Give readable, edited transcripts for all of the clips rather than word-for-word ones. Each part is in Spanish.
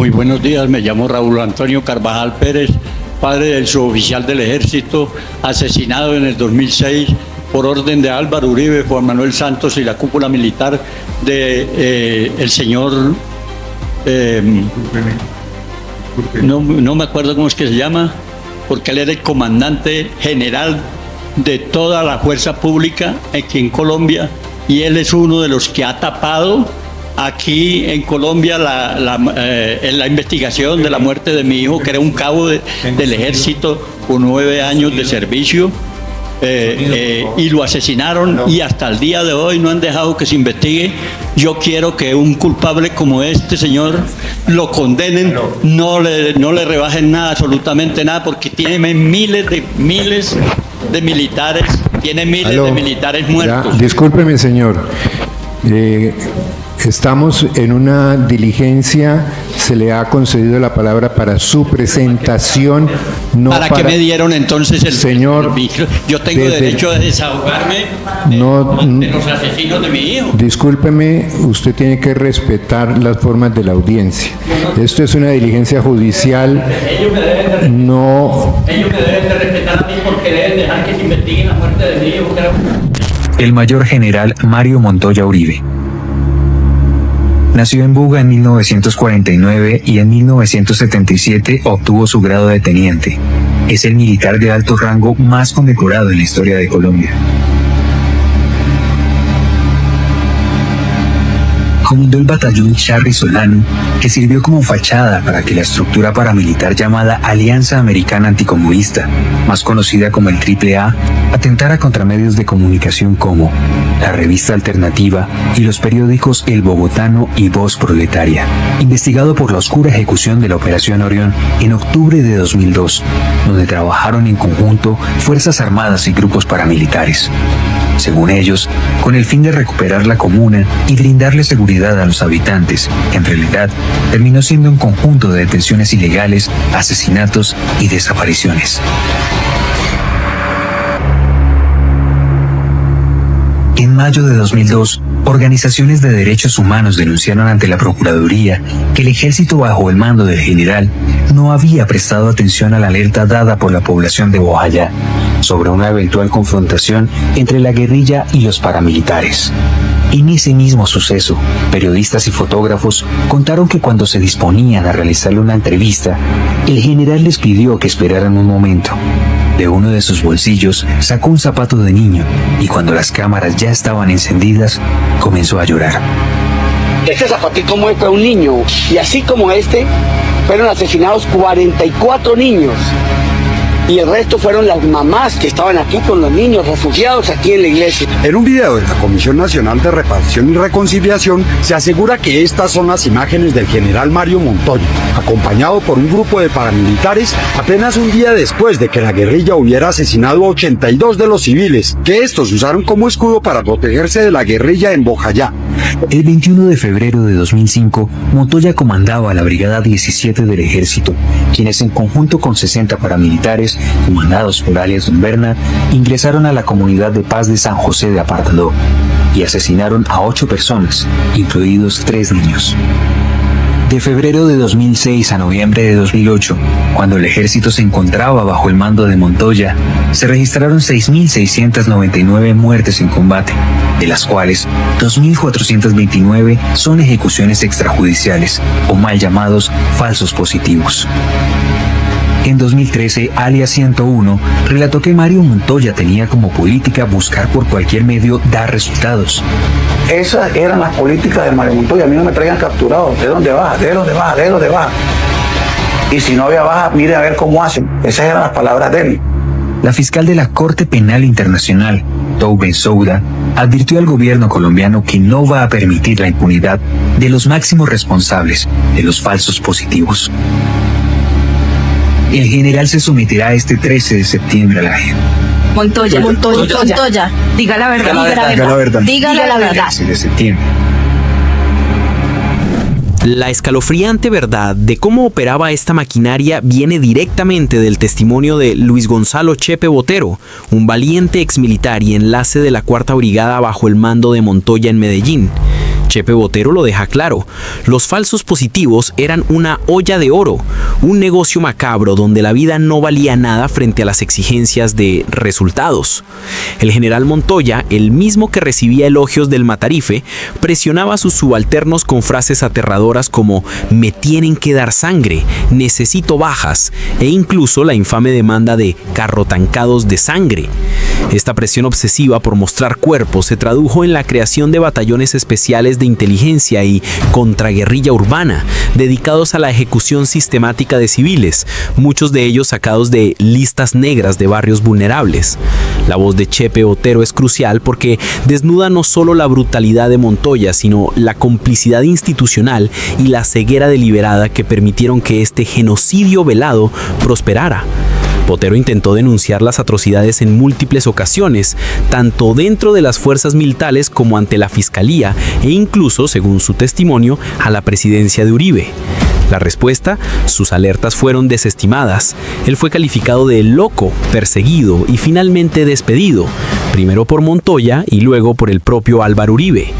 Muy buenos días, me llamo Raúl Antonio Carvajal Pérez, padre del suboficial del Ejército, asesinado en el 2006 por orden de Álvaro Uribe, Juan Manuel Santos y la cúpula militar de el señor... no me acuerdo cómo es que se llama, porque él era el comandante general de toda la fuerza pública aquí en Colombia, y él es uno de los que ha tapado aquí en Colombia la investigación de la muerte de mi hijo, que era un cabo del ejército con 9 años de servicio, y lo asesinaron, y hasta el día de hoy no han dejado que se investigue. Yo quiero que un culpable como este señor lo condenen, no le rebajen nada, absolutamente nada, porque tiene miles de militares, tiene miles de militares muertos. Ya, discúlpeme, señor. Estamos en una diligencia, se le ha concedido la palabra para su presentación. No ¿Para qué me dieron entonces el señor? Yo tengo derecho a desahogarme de los asesinos de mi hijo. Discúlpeme, usted tiene que respetar las formas de la audiencia. Esto es una diligencia judicial. Ellos me deben de respetar a mí porque deben dejar que se investigue la muerte de mi hijo, creo. El mayor general Mario Montoya Uribe. Nació en Buga en 1949 y en 1977 obtuvo su grado de teniente. Es el militar de alto rango más condecorado en la historia de Colombia. Comandó el batallón Charri Solano, que sirvió como fachada para que la estructura paramilitar llamada Alianza Americana Anticomunista, más conocida como el AAA, atentara contra medios de comunicación como la Revista Alternativa y los periódicos El Bogotano y Voz Proletaria. Investigado por la oscura ejecución de la Operación Orión en octubre de 2002, donde trabajaron en conjunto Fuerzas Armadas y grupos paramilitares. Según ellos, con el fin de recuperar la comuna y brindarle seguridad a los habitantes, en realidad terminó siendo un conjunto de detenciones ilegales, asesinatos y desapariciones. En mayo de 2002, organizaciones de derechos humanos denunciaron ante la Procuraduría que el ejército bajo el mando del general no había prestado atención a la alerta dada por la población de Bojayá sobre una eventual confrontación entre la guerrilla y los paramilitares. En ese mismo suceso, periodistas y fotógrafos contaron que cuando se disponían a realizarle una entrevista, el general les pidió que esperaran un momento. De uno de sus bolsillos sacó un zapato de niño y cuando las cámaras ya estaban encendidas, comenzó a llorar. Este zapatito muestra a un niño y así como este, fueron asesinados 44 niños. Y el resto fueron las mamás que estaban aquí con los niños refugiados aquí en la iglesia. En un video de la Comisión Nacional de Reparación y Reconciliación se asegura que estas son las imágenes del general Mario Montoya, acompañado por un grupo de paramilitares apenas un día después de que la guerrilla hubiera asesinado a 82 de los civiles, que estos usaron como escudo para protegerse de la guerrilla en Bojayá. El 21 de febrero de 2005, Montoya comandaba la Brigada 17 del Ejército, quienes en conjunto con 60 paramilitares, comandados por alias Don Berna, ingresaron a la comunidad de paz de San José de Apartadó y asesinaron a 8 personas, incluidos 3 niños. De febrero de 2006 a noviembre de 2008, cuando el ejército se encontraba bajo el mando de Montoya, se registraron 6.699 muertes en combate, de las cuales 2.429 son ejecuciones extrajudiciales, o mal llamados falsos positivos. En 2013, alias 101 relató que Mario Montoya tenía como política buscar por cualquier medio dar resultados. Esas eran las políticas de Mario Montoya. A mí no me traían capturado. ¿De dónde baja? ¿De dónde baja? ¿De dónde baja? Y si no había baja, mire a ver cómo hacen. Esas eran las palabras de él. La fiscal de la Corte Penal Internacional, Tou Bensouda, advirtió al gobierno colombiano que no va a permitir la impunidad de los máximos responsables de los falsos positivos. El general se someterá este 13 de septiembre a la JEP. Montoya, diga la verdad. Diga la verdad. 13 de septiembre. La escalofriante verdad de cómo operaba esta maquinaria viene directamente del testimonio de Luis Gonzalo Chepe Botero, un valiente exmilitar y enlace de la 4ª Brigada bajo el mando de Montoya en Medellín. Chepe Botero lo deja claro. Los falsos positivos eran una olla de oro, un negocio macabro donde la vida no valía nada frente a las exigencias de resultados. El general Montoya, el mismo que recibía elogios del Matarife, presionaba a sus subalternos con frases aterradoras como "me tienen que dar sangre", "necesito bajas" e incluso la infame demanda de "carrotancados de sangre". Esta presión obsesiva por mostrar cuerpos se tradujo en la creación de batallones especiales de inteligencia y contraguerrilla urbana, dedicados a la ejecución sistemática de civiles, muchos de ellos sacados de listas negras de barrios vulnerables. La voz de Chepe Botero es crucial porque desnuda no solo la brutalidad de Montoya, sino la complicidad institucional y la ceguera deliberada que permitieron que este genocidio velado prosperara. Botero intentó denunciar las atrocidades en múltiples ocasiones, tanto dentro de las fuerzas militares como ante la fiscalía e incluso, según su testimonio, a la presidencia de Uribe. La respuesta, sus alertas fueron desestimadas. Él fue calificado de loco, perseguido y finalmente despedido, primero por Montoya y luego por el propio Álvaro Uribe.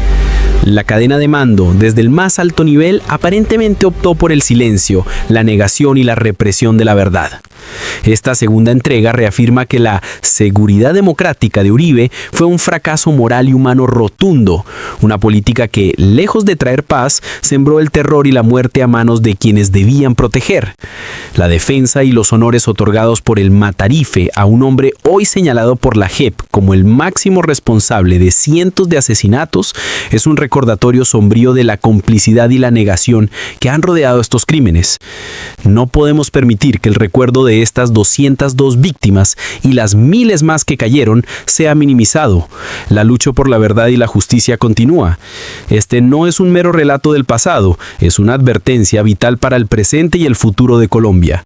La cadena de mando, desde el más alto nivel, aparentemente optó por el silencio, la negación y la represión de la verdad. Esta segunda entrega reafirma que la seguridad democrática de Uribe fue un fracaso moral y humano rotundo, una política que, lejos de traer paz, sembró el terror y la muerte a manos de quienes debían proteger. La defensa y los honores otorgados por el Matarife a un hombre hoy señalado por la JEP como el máximo responsable de cientos de asesinatos es un recordatorio sombrío de la complicidad y la negación que han rodeado estos crímenes. No podemos permitir que el recuerdo de estas 202 víctimas y las miles más que cayeron sea minimizado. La lucha por la verdad y la justicia continúa. Este no es un mero relato del pasado, es una advertencia vital para el presente y el futuro de Colombia.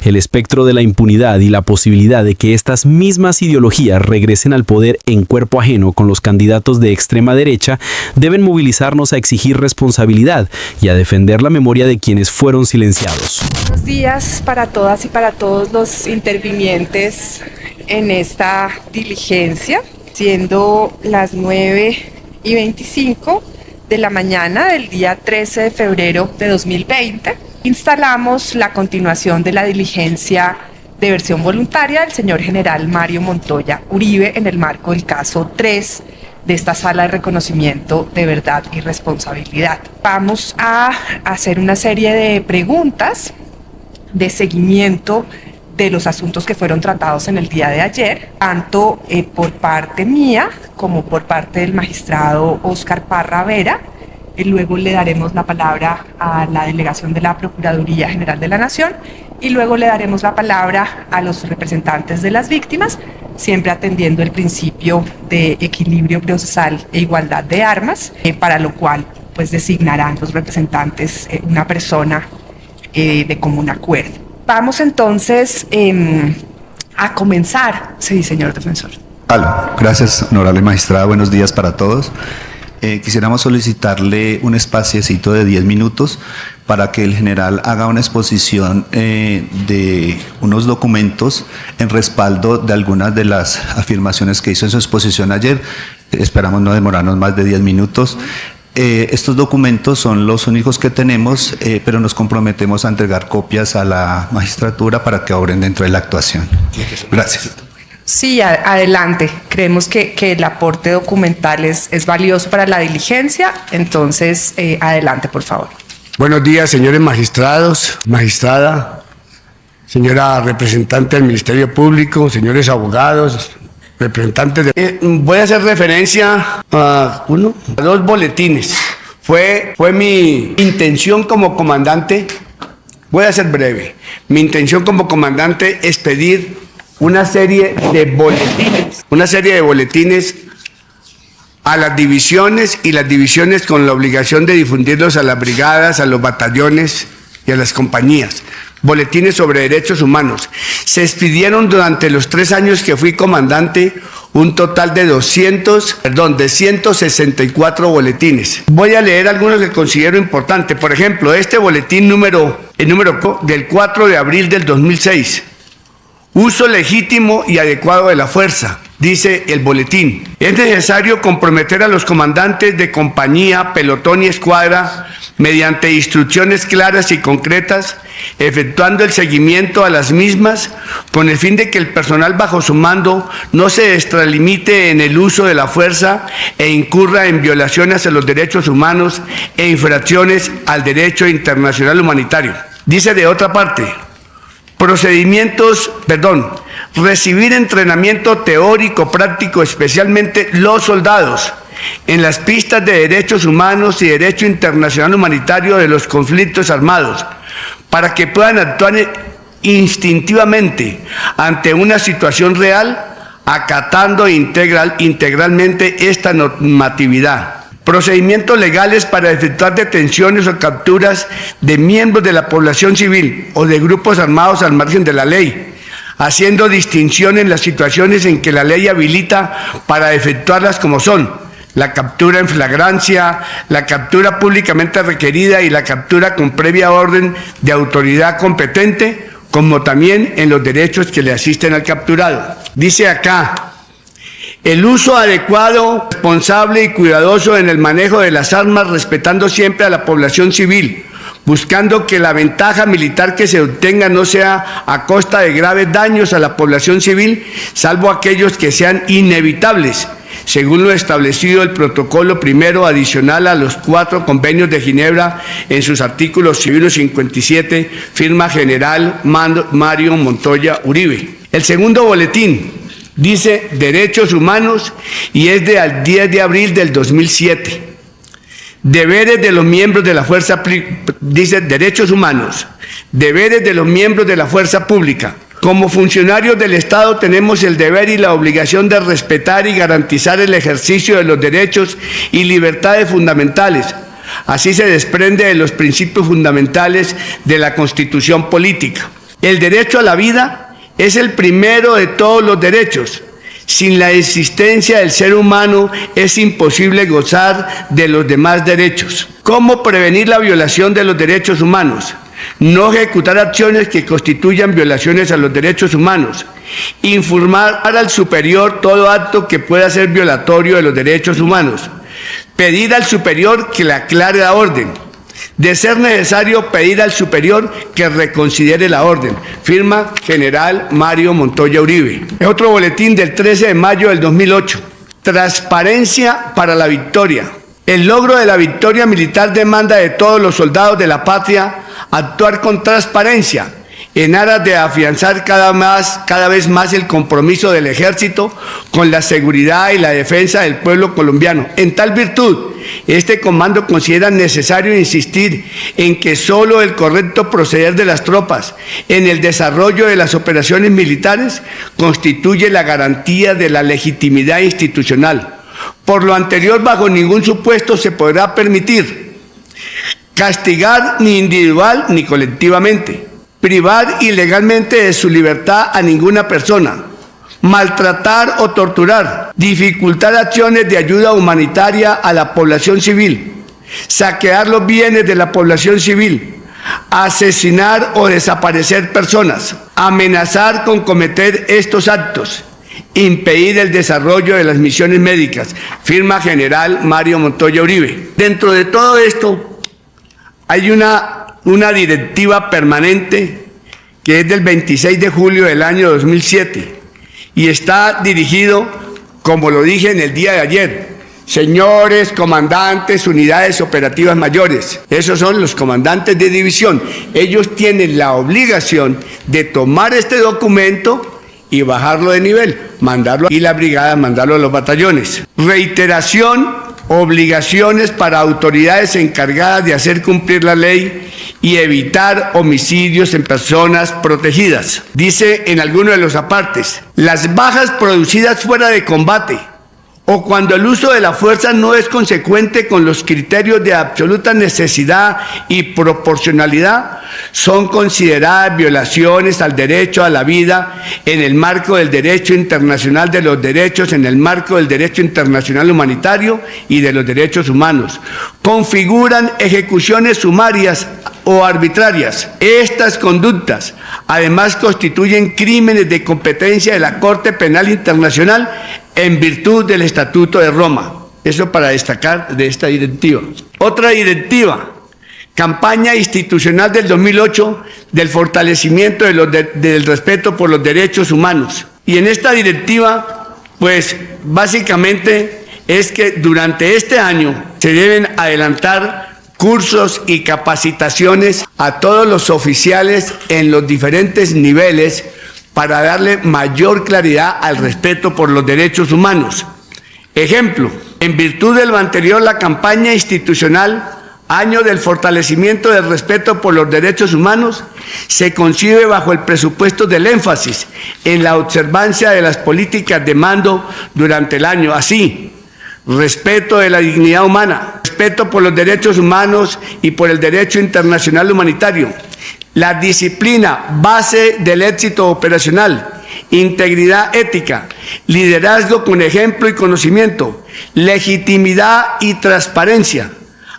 El espectro de la impunidad y la posibilidad de que estas mismas ideologías regresen al poder en cuerpo ajeno con los candidatos de extrema derecha deben movilizarnos a exigir responsabilidad y a defender la memoria de quienes fueron silenciados. Buenos días para todas y para todos los intervinientes en esta diligencia, siendo las 9:25 de la mañana del día 13 de febrero de 2020. Instalamos la continuación de la diligencia de versión voluntaria del señor general Mario Montoya Uribe en el marco del caso 3 de esta sala de reconocimiento de verdad y responsabilidad. Vamos a hacer una serie de preguntas de seguimiento de los asuntos que fueron tratados en el día de ayer, tanto por parte mía como por parte del magistrado Óscar Parra Vera. Luego le daremos la palabra a la delegación de la Procuraduría General de la Nación y luego le daremos la palabra a los representantes de las víctimas, siempre atendiendo el principio de equilibrio procesal e igualdad de armas, para lo cual pues designarán los representantes una persona de común acuerdo. Vamos entonces a comenzar. Sí, señor defensor. Gracias, honorable magistrada. Buenos días para todos. Quisiéramos solicitarle un espaciecito de 10 minutos para que el general haga una exposición de unos documentos en respaldo de algunas de las afirmaciones que hizo en su exposición ayer. Esperamos no demorarnos más de 10 minutos. Estos documentos son los únicos que tenemos, pero nos comprometemos a entregar copias a la magistratura para que obren dentro de la actuación. Gracias. Sí, adelante. Creemos que el aporte documental es valioso para la diligencia, entonces adelante, por favor. Buenos días, señores magistrados, magistrada, señora representante del Ministerio Público, señores abogados, representantes de... voy a hacer referencia a dos boletines. Fue mi intención como comandante, voy a ser breve, mi intención como comandante es pedir una serie de boletines a las divisiones y las divisiones con la obligación de difundirlos a las brigadas, a los batallones y a las compañías. Boletines sobre derechos humanos. Se expidieron durante los 3 años que fui comandante un total de 164 boletines. Voy a leer algunos que considero importantes. Por ejemplo, este boletín el número del 4 de abril del 2006. Uso legítimo y adecuado de la fuerza. Dice el boletín: es necesario comprometer a los comandantes de compañía, pelotón y escuadra mediante instrucciones claras y concretas, efectuando el seguimiento a las mismas con el fin de que el personal bajo su mando no se extralimite en el uso de la fuerza e incurra en violaciones a los derechos humanos e infracciones al derecho internacional humanitario. Dice de otra parte: recibir entrenamiento teórico práctico, especialmente los soldados, en las pistas de derechos humanos y derecho internacional humanitario de los conflictos armados, para que puedan actuar instintivamente ante una situación real, acatando integralmente esta normatividad. Procedimientos legales para efectuar detenciones o capturas de miembros de la población civil o de grupos armados al margen de la ley, haciendo distinción en las situaciones en que la ley habilita para efectuarlas, como son la captura en flagrancia, la captura públicamente requerida y la captura con previa orden de autoridad competente, como también en los derechos que le asisten al capturado. Dice acá: el uso adecuado, responsable y cuidadoso en el manejo de las armas, respetando siempre a la población civil, buscando que la ventaja militar que se obtenga no sea a costa de graves daños a la población civil, salvo aquellos que sean inevitables, según lo establecido el protocolo primero adicional a los 4 convenios de Ginebra en sus artículos civil 57, firma general Mario Montoya Uribe. El segundo boletín dice derechos humanos y es del 10 de abril del 2007. Deberes de los miembros de la fuerza, dice derechos humanos, deberes de los miembros de la fuerza pública. Como funcionarios del Estado tenemos el deber y la obligación de respetar y garantizar el ejercicio de los derechos y libertades fundamentales. Así se desprende de los principios fundamentales de la Constitución política. El derecho a la vida es el primero de todos los derechos. Sin la existencia del ser humano es imposible gozar de los demás derechos. ¿Cómo prevenir la violación de los derechos humanos? No ejecutar acciones que constituyan violaciones a los derechos humanos. Informar al superior todo acto que pueda ser violatorio de los derechos humanos. Pedir al superior que le aclare la orden. De ser necesario, pedir al superior que reconsidere la orden. Firma general Mario Montoya Uribe. Otro boletín del 13 de mayo del 2008. Transparencia para la victoria. El logro de la victoria militar demanda de todos los soldados de la patria actuar con transparencia en aras de afianzar cada vez más el compromiso del ejército con la seguridad y la defensa del pueblo colombiano. En tal virtud, este comando considera necesario insistir en que solo el correcto proceder de las tropas en el desarrollo de las operaciones militares constituye la garantía de la legitimidad institucional. Por lo anterior, bajo ningún supuesto se podrá permitir castigar ni individual ni colectivamente, privar ilegalmente de su libertad a ninguna persona, maltratar o torturar, dificultar acciones de ayuda humanitaria a la población civil, saquear los bienes de la población civil, asesinar o desaparecer personas, amenazar con cometer estos actos, impedir el desarrollo de las misiones médicas. Firma general Mario Montoya Uribe. Dentro de todo esto hay una directiva permanente que es del 26 de julio del año 2007 y está dirigido, como lo dije en el día de ayer, señores comandantes, unidades operativas mayores, esos son los comandantes de división. Ellos tienen la obligación de tomar este documento y bajarlo de nivel, mandarlo y la brigada, mandarlo a los batallones. Reiteración, obligaciones para autoridades encargadas de hacer cumplir la ley y evitar homicidios en personas protegidas. Dice en alguno de los apartes, las bajas producidas fuera de combate o cuando el uso de la fuerza no es consecuente con los criterios de absoluta necesidad y proporcionalidad, son consideradas violaciones al derecho a la vida en el marco del derecho internacional de los derechos, en el marco del derecho internacional humanitario y de los derechos humanos. Configuran ejecuciones sumarias o arbitrarias. Estas conductas además constituyen crímenes de competencia de la Corte Penal Internacional en virtud del Estatuto de Roma. Eso para destacar de esta directiva. Otra directiva, campaña institucional del 2008 del fortalecimiento del respeto por los derechos humanos. Y en esta directiva, pues básicamente es que durante este año se deben adelantar cursos y capacitaciones a todos los oficiales en los diferentes niveles para darle mayor claridad al respeto por los derechos humanos. Ejemplo, en virtud de lo anterior, la campaña institucional Año del Fortalecimiento del Respeto por los Derechos Humanos se concibe bajo el presupuesto del énfasis en la observancia de las políticas de mando durante el año. Así, respeto de la dignidad humana, respeto por los derechos humanos y por el derecho internacional humanitario, la disciplina base del éxito operacional, integridad ética, liderazgo con ejemplo y conocimiento, legitimidad y transparencia,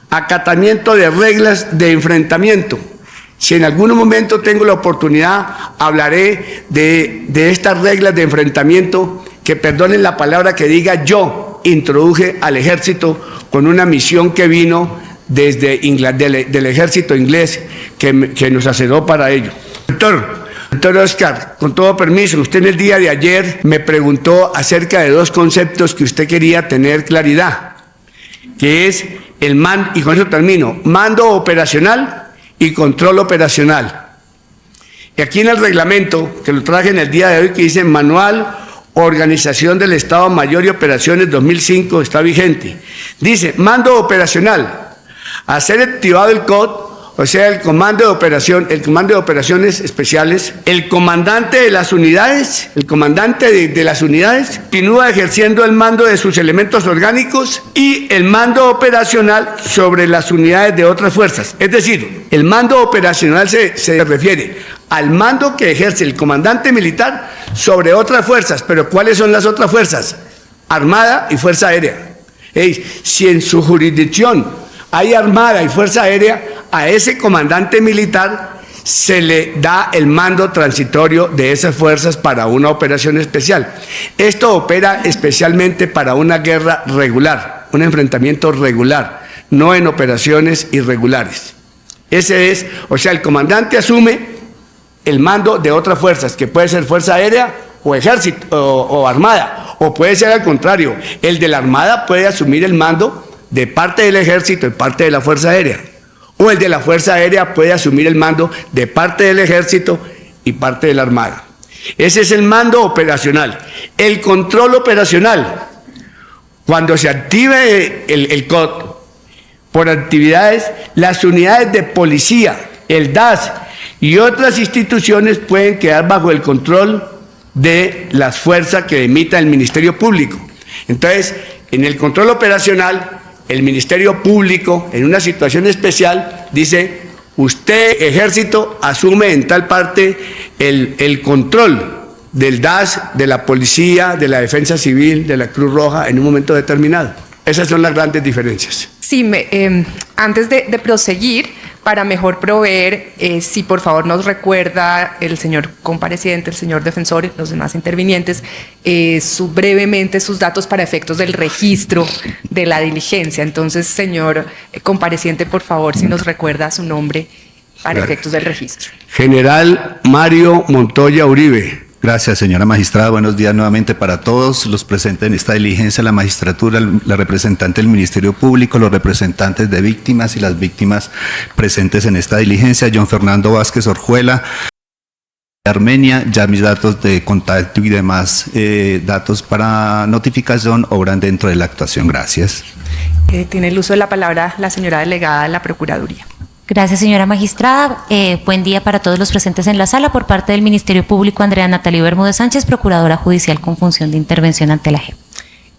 acatamiento de reglas de enfrentamiento. Si en algún momento tengo la oportunidad, hablaré de estas reglas de enfrentamiento que, perdonen la palabra que diga, yo introduje al ejército con una misión que vino desde del ejército inglés que nos asesoró para ello. Doctor Oscar, con todo permiso, usted en el día de ayer me preguntó acerca de dos conceptos que usted quería tener claridad, que es el mando, y con eso termino, mando operacional y control operacional. Y aquí en el reglamento, que lo traje en el día de hoy, que dice Manual Organización del Estado Mayor y Operaciones 2005, está vigente. Dice, mando operacional, a ser activado el COD, o sea, el comando de operaciones especiales, el comandante de las unidades, continúa ejerciendo el mando de sus elementos orgánicos y el mando operacional sobre las unidades de otras fuerzas. Es decir, el mando operacional se refiere al mando que ejerce el comandante militar sobre otras fuerzas. ¿Pero cuáles son las otras fuerzas? Armada y Fuerza Aérea. Si en su jurisdicción hay Armada y Fuerza Aérea, a ese comandante militar se le da el mando transitorio de esas fuerzas para una operación especial. Esto opera especialmente para una guerra regular, un enfrentamiento regular, no en operaciones irregulares. Ese es, o sea, el comandante asume el mando de otras fuerzas, que puede ser Fuerza Aérea o Ejército o Armada, o puede ser al contrario, el de la Armada puede asumir el mando de parte del Ejército y parte de la Fuerza Aérea. O el de la Fuerza Aérea puede asumir el mando de parte del Ejército y parte de la Armada. Ese es el mando operacional. El control operacional, cuando se active el COD por actividades, las unidades de policía, el DAS y otras instituciones pueden quedar bajo el control de las fuerzas que emita el Ministerio Público. Entonces, en el control operacional, el Ministerio Público, en una situación especial, dice, usted, Ejército, asume en tal parte el control del DAS, de la Policía, de la Defensa Civil, de la Cruz Roja, en un momento determinado. Esas son las grandes diferencias. Sí, antes de proseguir, para mejor proveer, si por favor nos recuerda el señor compareciente, el señor defensor y los demás intervinientes, brevemente sus datos para efectos del registro de la diligencia. Entonces, señor compareciente, por favor, si nos recuerda su nombre para efectos del registro. General Mario Montoya Uribe. Gracias, señora magistrada. Buenos días nuevamente para todos los presentes en esta diligencia, la magistratura, la representante del Ministerio Público, los representantes de víctimas y las víctimas presentes en esta diligencia. John Fernando Vázquez Orjuela, Armenia. Ya mis datos de contacto y demás datos para notificación obran dentro de la actuación. Gracias. Tiene el uso de la palabra la señora delegada de la Procuraduría. Gracias, señora magistrada. Buen día para todos los presentes en la sala. Por parte del Ministerio Público, Andrea Natalia Bermúdez Sánchez, Procuradora Judicial con función de intervención ante la JEP.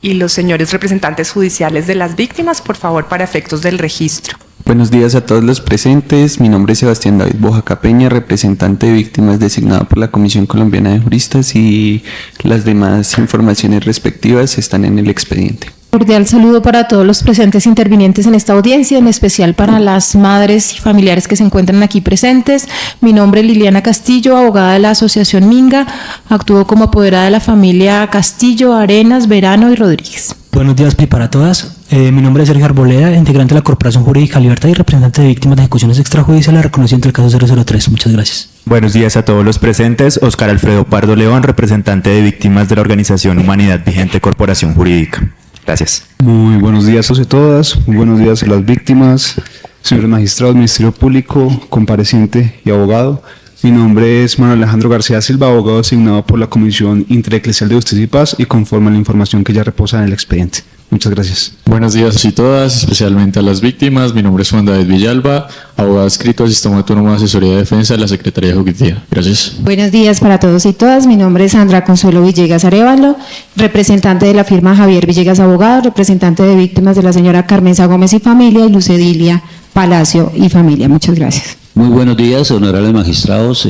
Y los señores representantes judiciales de las víctimas, por favor, para efectos del registro. Buenos días a todos los presentes. Mi nombre es Sebastián David Bojaca Peña, representante de víctimas designado por la Comisión Colombiana de Juristas, y las demás informaciones respectivas están en el expediente. Cordial saludo para todos los presentes intervinientes en esta audiencia, en especial para las madres y familiares que se encuentran aquí presentes. Mi nombre es Liliana Castillo, abogada de la Asociación Minga. Actúo como apoderada de la familia Castillo, Arenas, Verano y Rodríguez. Buenos días para todas. Mi nombre es Sergio Arboleda, integrante de la Corporación Jurídica Libertad y representante de víctimas de ejecuciones extrajudiciales reconociente el caso 003. Muchas gracias. Buenos días a todos los presentes. Oscar Alfredo Pardo León, representante de víctimas de la organización Humanidad Vigente Corporación Jurídica. Gracias. Muy buenos días a todos y todas. Muy buenos días a las víctimas, señores magistrados, Ministerio Público, compareciente y abogado. Mi nombre es Manuel Alejandro García Silva, abogado designado por la Comisión Intereclesial de Justicia y Paz y conforme a la información que ya reposa en el expediente. Muchas gracias. Buenos días a todas, especialmente a las víctimas. Mi nombre es Juan David Villalba, abogado adscrito al Sistema Autónomo de Asesoría de Defensa de la Secretaría Ejecutiva. Gracias. Buenos días para todos y todas. Mi nombre es Sandra Consuelo Villegas Arévalo, representante de la firma Javier Villegas Abogado, representante de víctimas de la señora Carmenza Gómez y familia y Lucedilia Palacio y familia. Muchas gracias. Muy buenos días, honorables magistrados,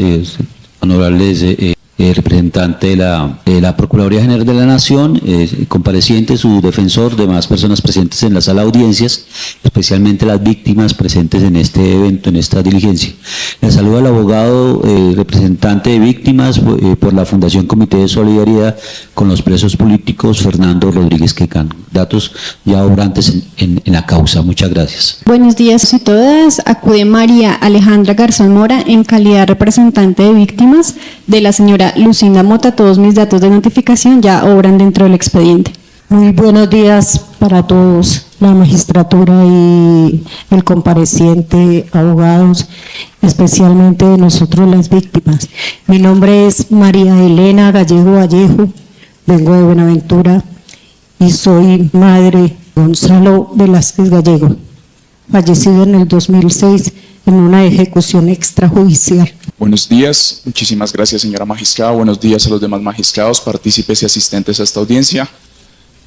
honorables representante de la Procuraduría General de la Nación, compareciente, su defensor, demás personas presentes en la sala de audiencias, especialmente las víctimas presentes en este evento, en esta diligencia. Le saluda al abogado representante de víctimas por la Fundación Comité de Solidaridad con los Presos Políticos, Fernando Rodríguez Quecán. Datos ya obrantes en la causa. Muchas gracias. Buenos días a todas. Acude María Alejandra Garzón Mora en calidad de representante de víctimas de la señora Lucinda Mota. Todos mis datos de notificación ya obran dentro del expediente. Muy buenos días para todos, la magistratura y el compareciente, abogados, especialmente de nosotros las víctimas. Mi nombre es María Elena Gallego Vallejo, vengo de Buenaventura y soy madre Gonzalo Velázquez Gallego, fallecido en el 2006 en una ejecución extrajudicial. Buenos días, muchísimas gracias señora magistrada, buenos días a los demás magistrados, partícipes y asistentes a esta audiencia.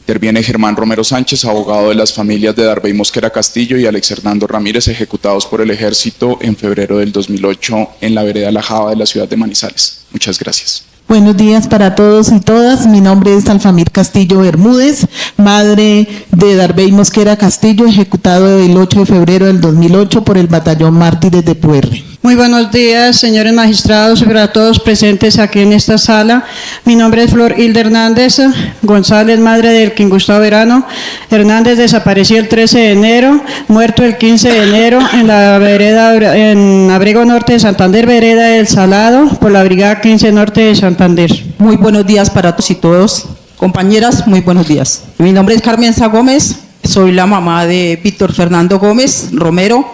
Interviene Germán Romero Sánchez, abogado de las familias de Darbey Mosquera Castillo y Alex Hernando Ramírez, ejecutados por el Ejército en febrero del 2008 en la vereda La Java de la ciudad de Manizales. Muchas gracias. Buenos días para todos y todas. Mi nombre es Alfamir Castillo Bermúdez, madre de Darbey Mosquera Castillo, ejecutado el 8 de febrero del 2008 por el Batallón Mártires de Puerre. Muy buenos días, señores magistrados y para todos presentes aquí en esta sala. Mi nombre es Flor Hilda Hernández González, madre del Elkin Gustavo Verano. Hernández desapareció el 13 de enero, muerto el 15 de enero en la vereda, en Abrigo Norte de Santander, vereda del Salado, por la Brigada 15 Norte de Santander. Muy buenos días para todos y todos. Compañeras, muy buenos días. Mi nombre es Carmenza Gómez, soy la mamá de Víctor Fernando Gómez Romero,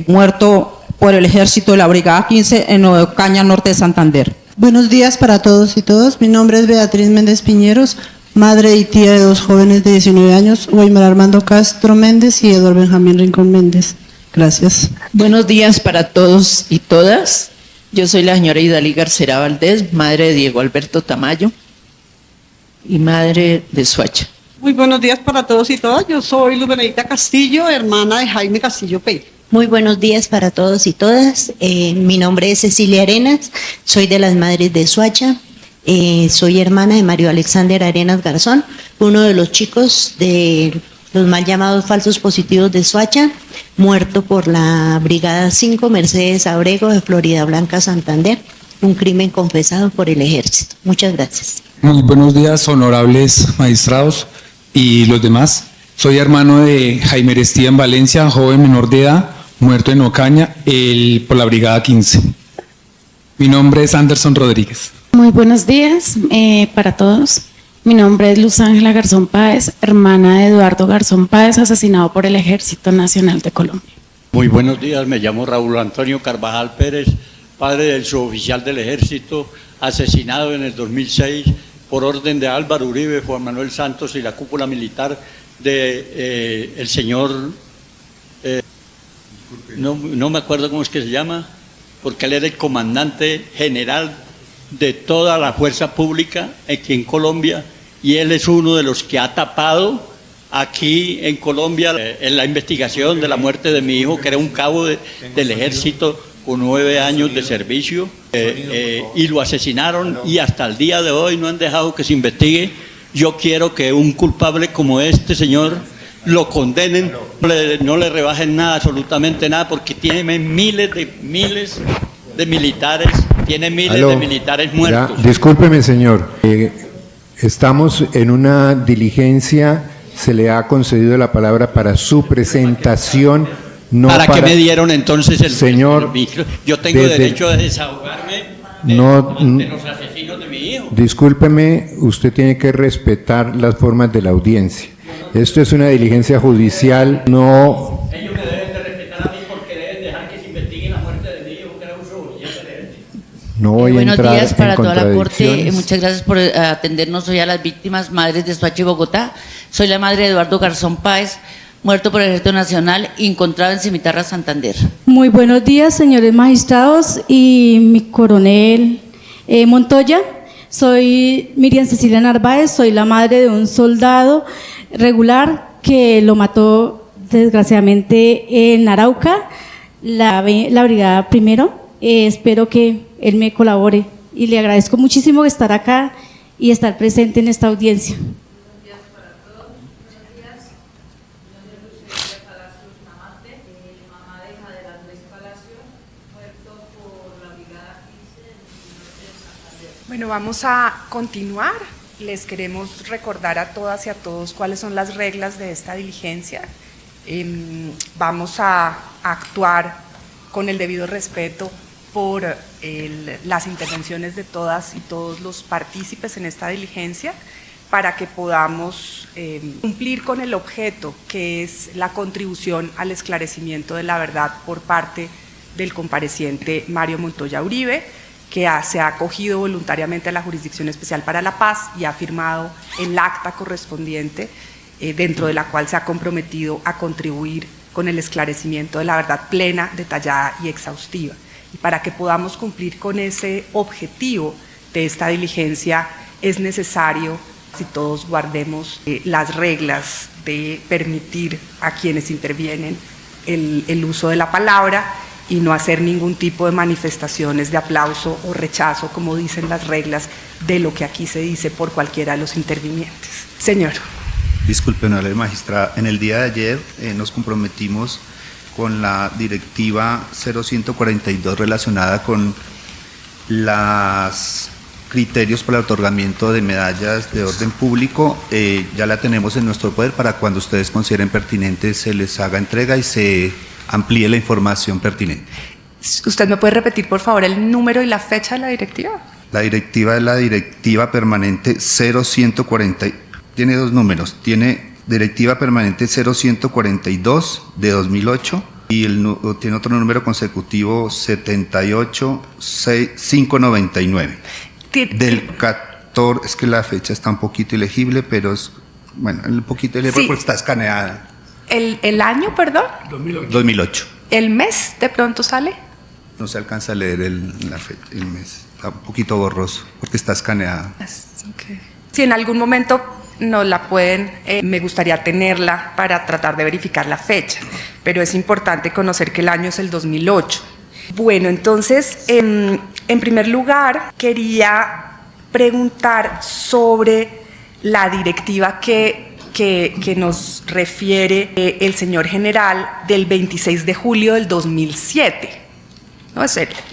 muerto por el Ejército de la Brigada 15 en Ocaña Norte de Santander. Buenos días para todos y todas. Mi nombre es Beatriz Méndez Piñeros, madre y tía de dos jóvenes de 19 años, Weimar Armando Castro Méndez y Eduardo Benjamín Rincón Méndez. Gracias. Buenos días para todos y todas. Yo soy la señora Idalí Garcera Valdés, madre de Diego Alberto Tamayo y madre de Suacha. Muy buenos días para todos y todas. Yo soy Luz Benedita Castillo, hermana de Jaime Castillo Pérez. Muy buenos días para todos y todas. Mi nombre es Cecilia Arenas, soy de las Madres de Suacha, soy hermana de Mario Alexander Arenas Garzón, uno de los chicos de los mal llamados falsos positivos de Suacha, muerto por la Brigada 5 Mercedes Abrego de Florida Blanca, Santander, un crimen confesado por el Ejército. Muchas gracias. Muy buenos días, honorables magistrados y los demás. Soy hermano de Jaime Estián Valencia, joven menor de edad, muerto en Ocaña por la Brigada 15. Mi nombre es Anderson Rodríguez. Muy buenos días para todos. Mi nombre es Luz Ángela Garzón Páez, hermana de Eduardo Garzón Páez, asesinado por el Ejército Nacional de Colombia. Muy buenos días, me llamo Raúl Antonio Carvajal Pérez, padre del suboficial del Ejército, asesinado en el 2006 por orden de Álvaro Uribe, Juan Manuel Santos y la cúpula militar de el señor, no me acuerdo cómo es que se llama, porque él era el comandante general de toda la fuerza pública aquí en Colombia y él es uno de los que ha tapado aquí en Colombia en la investigación de la muerte de mi hijo, que era un cabo del Ejército con 9 años de servicio y lo asesinaron y hasta el día de hoy no han dejado que se investigue Yo quiero que un culpable como este señor lo condenen, no le rebajen nada, absolutamente nada, porque tiene miles de militares, tiene miles de militares muertos. Ya, discúlpeme, señor. Estamos en una diligencia, se le ha concedido la palabra para su presentación. No ¿Para qué me dieron entonces el señor? Yo tengo derecho a desahogarme de los asesinos de mi hijo. Discúlpeme, usted tiene que respetar las formas de la audiencia. Esto es una diligencia judicial, no... Ellos me deben de respetar a mí porque deben dejar que se investigue la muerte de mi hijo, que era un sobreviviente. No voy a buenos entrar días para en toda la Corte. contradicciones. Muchas gracias por atendernos hoy a las víctimas, madres de Soacha y Bogotá. Soy la madre de Eduardo Garzón Páez, muerto por el Ejército Nacional, encontrado en Cimitarra, Santander. Muy buenos días, señores magistrados y mi coronel Montoya. Soy Miriam Cecilia Narváez, soy la madre de un soldado regular que lo mató desgraciadamente en Arauca, la brigada primero. Espero que él me colabore y le agradezco muchísimo estar acá y estar presente en esta audiencia. Bueno, vamos a continuar. Les queremos recordar a todas y a todos cuáles son las reglas de esta diligencia. Vamos a actuar con el debido respeto por las intervenciones de todas y todos los partícipes en esta diligencia para que podamos cumplir con el objeto, que es la contribución al esclarecimiento de la verdad por parte del compareciente Mario Montoya Uribe, que se ha acogido voluntariamente a la Jurisdicción Especial para la Paz y ha firmado el acta correspondiente, dentro de la cual se ha comprometido a contribuir con el esclarecimiento de la verdad plena, detallada y exhaustiva. Y para que podamos cumplir con ese objetivo de esta diligencia es necesario, si todos guardemos las reglas de permitir a quienes intervienen el uso de la palabra y no hacer ningún tipo de manifestaciones de aplauso o rechazo, como dicen las reglas, de lo que aquí se dice por cualquiera de los intervinientes. Señor. Disculpe, honorable magistrada. En el día de ayer nos comprometimos con la directiva 0142 relacionada con los criterios para el otorgamiento de medallas de orden público. Ya la tenemos en nuestro poder para cuando ustedes consideren pertinente se les haga entrega y se amplíe la información pertinente. ¿Usted me puede repetir, por favor, el número y la fecha de la directiva? La directiva es la directiva permanente 0140, tiene dos números, tiene directiva permanente 0142 de 2008 y tiene otro número consecutivo 78599. Del 14, es que la fecha está un poquito ilegible, pero es, bueno, un poquito ilegible Sí. porque está escaneada. ¿El año, perdón? 2008. ¿El mes de pronto sale? No se alcanza a leer el mes, está un poquito borroso porque está escaneada. Okay. Si en algún momento nos la pueden, me gustaría tenerla para tratar de verificar la fecha, pero es importante conocer que el año es el 2008. Bueno, entonces, en primer lugar, quería preguntar sobre la directiva que nos refiere el señor general del 26 de julio del 2007. ¿No?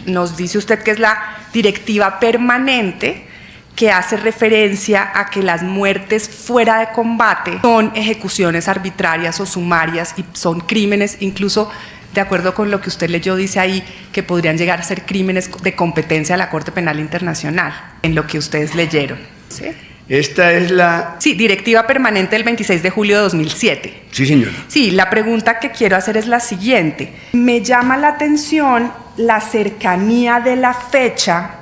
Nos dice usted que es la directiva permanente que hace referencia a que las muertes fuera de combate son ejecuciones arbitrarias o sumarias y son crímenes, incluso de acuerdo con lo que usted leyó, dice ahí que podrían llegar a ser crímenes de competencia de la Corte Penal Internacional, en lo que ustedes leyeron. ¿Sí? Esta es la... Sí, directiva permanente del 26 de julio de 2007. Sí, señora. Sí, la pregunta que quiero hacer es la siguiente. Me llama la atención la cercanía de la fecha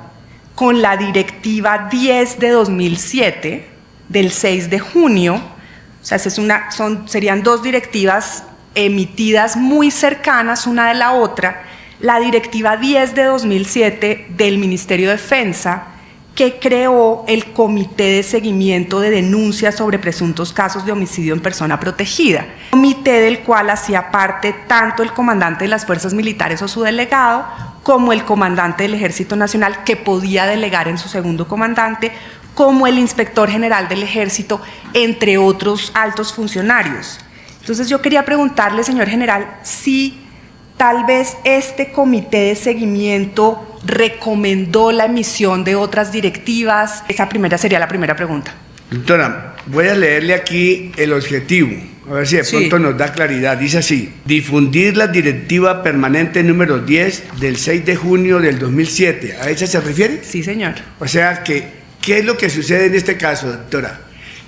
con la directiva 10 de 2007, del 6 de junio. O sea, serían dos directivas emitidas muy cercanas una de la otra. La directiva 10 de 2007 del Ministerio de Defensa, que creó el Comité de Seguimiento de Denuncias sobre Presuntos Casos de Homicidio en Persona Protegida, comité del cual hacía parte tanto el comandante de las Fuerzas Militares o su delegado, como el comandante del Ejército Nacional, que podía delegar en su segundo comandante, como el inspector general del Ejército, entre otros altos funcionarios. Entonces yo quería preguntarle, señor general, si tal vez este comité de seguimiento recomendó la emisión de otras directivas. Esa sería la primera pregunta. Doctora, voy a leerle aquí el objetivo, a ver si de pronto nos da claridad. Dice así: difundir la directiva permanente número 10 del 6 de junio del 2007. ¿A esa se refiere? Sí, señor. O sea, ¿qué es lo que sucede en este caso, doctora?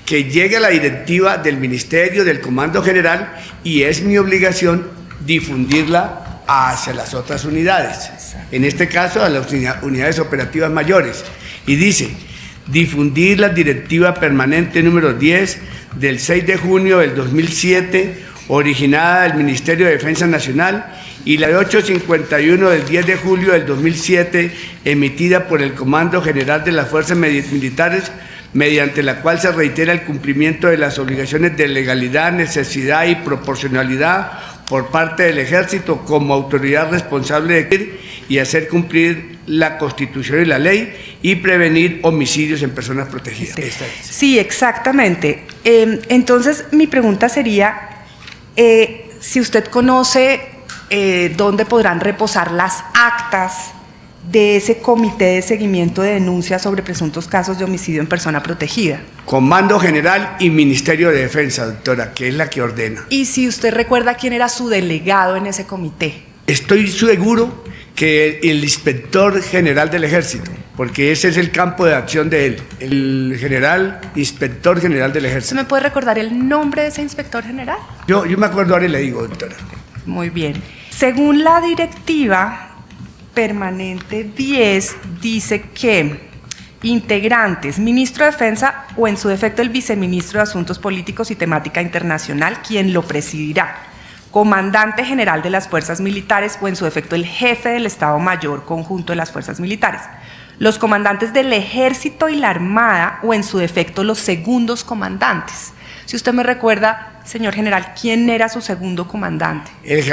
Que llegue la directiva del Ministerio, del Comando General, y es mi obligación difundirla hacia las otras unidades. En este caso, a las unidades operativas mayores. Y dice: difundir la directiva permanente número 10 del 6 de junio del 2007, originada del Ministerio de Defensa Nacional, y la de 851 del 10 de julio del 2007, emitida por el Comando General de las Fuerzas Militares, mediante la cual se reitera el cumplimiento de las obligaciones de legalidad, necesidad y proporcionalidad por parte del Ejército como autoridad responsable de cumplir y hacer cumplir la Constitución y la ley y prevenir homicidios en personas protegidas. Sí, exactamente. Entonces, mi pregunta sería, si usted conoce dónde podrán reposar las actas de ese comité de seguimiento de denuncias sobre presuntos casos de homicidio en persona protegida. Comando General y Ministerio de Defensa, doctora, que es la que ordena. Y si usted recuerda quién era su delegado en ese comité. Estoy seguro que el inspector general del Ejército, porque ese es el campo de acción de él, el inspector general del Ejército. ¿Usted me puede recordar el nombre de ese inspector general? Yo me acuerdo ahora y le digo, doctora. Muy bien. Según la directiva permanente 10, dice que integrantes, ministro de Defensa o en su defecto el viceministro de Asuntos Políticos y Temática Internacional, quien lo presidirá, comandante general de las Fuerzas Militares o en su defecto el jefe del Estado Mayor Conjunto de las Fuerzas Militares, los comandantes del Ejército y la Armada o en su defecto los segundos comandantes. Si usted me recuerda, señor general, ¿quién era su segundo comandante? El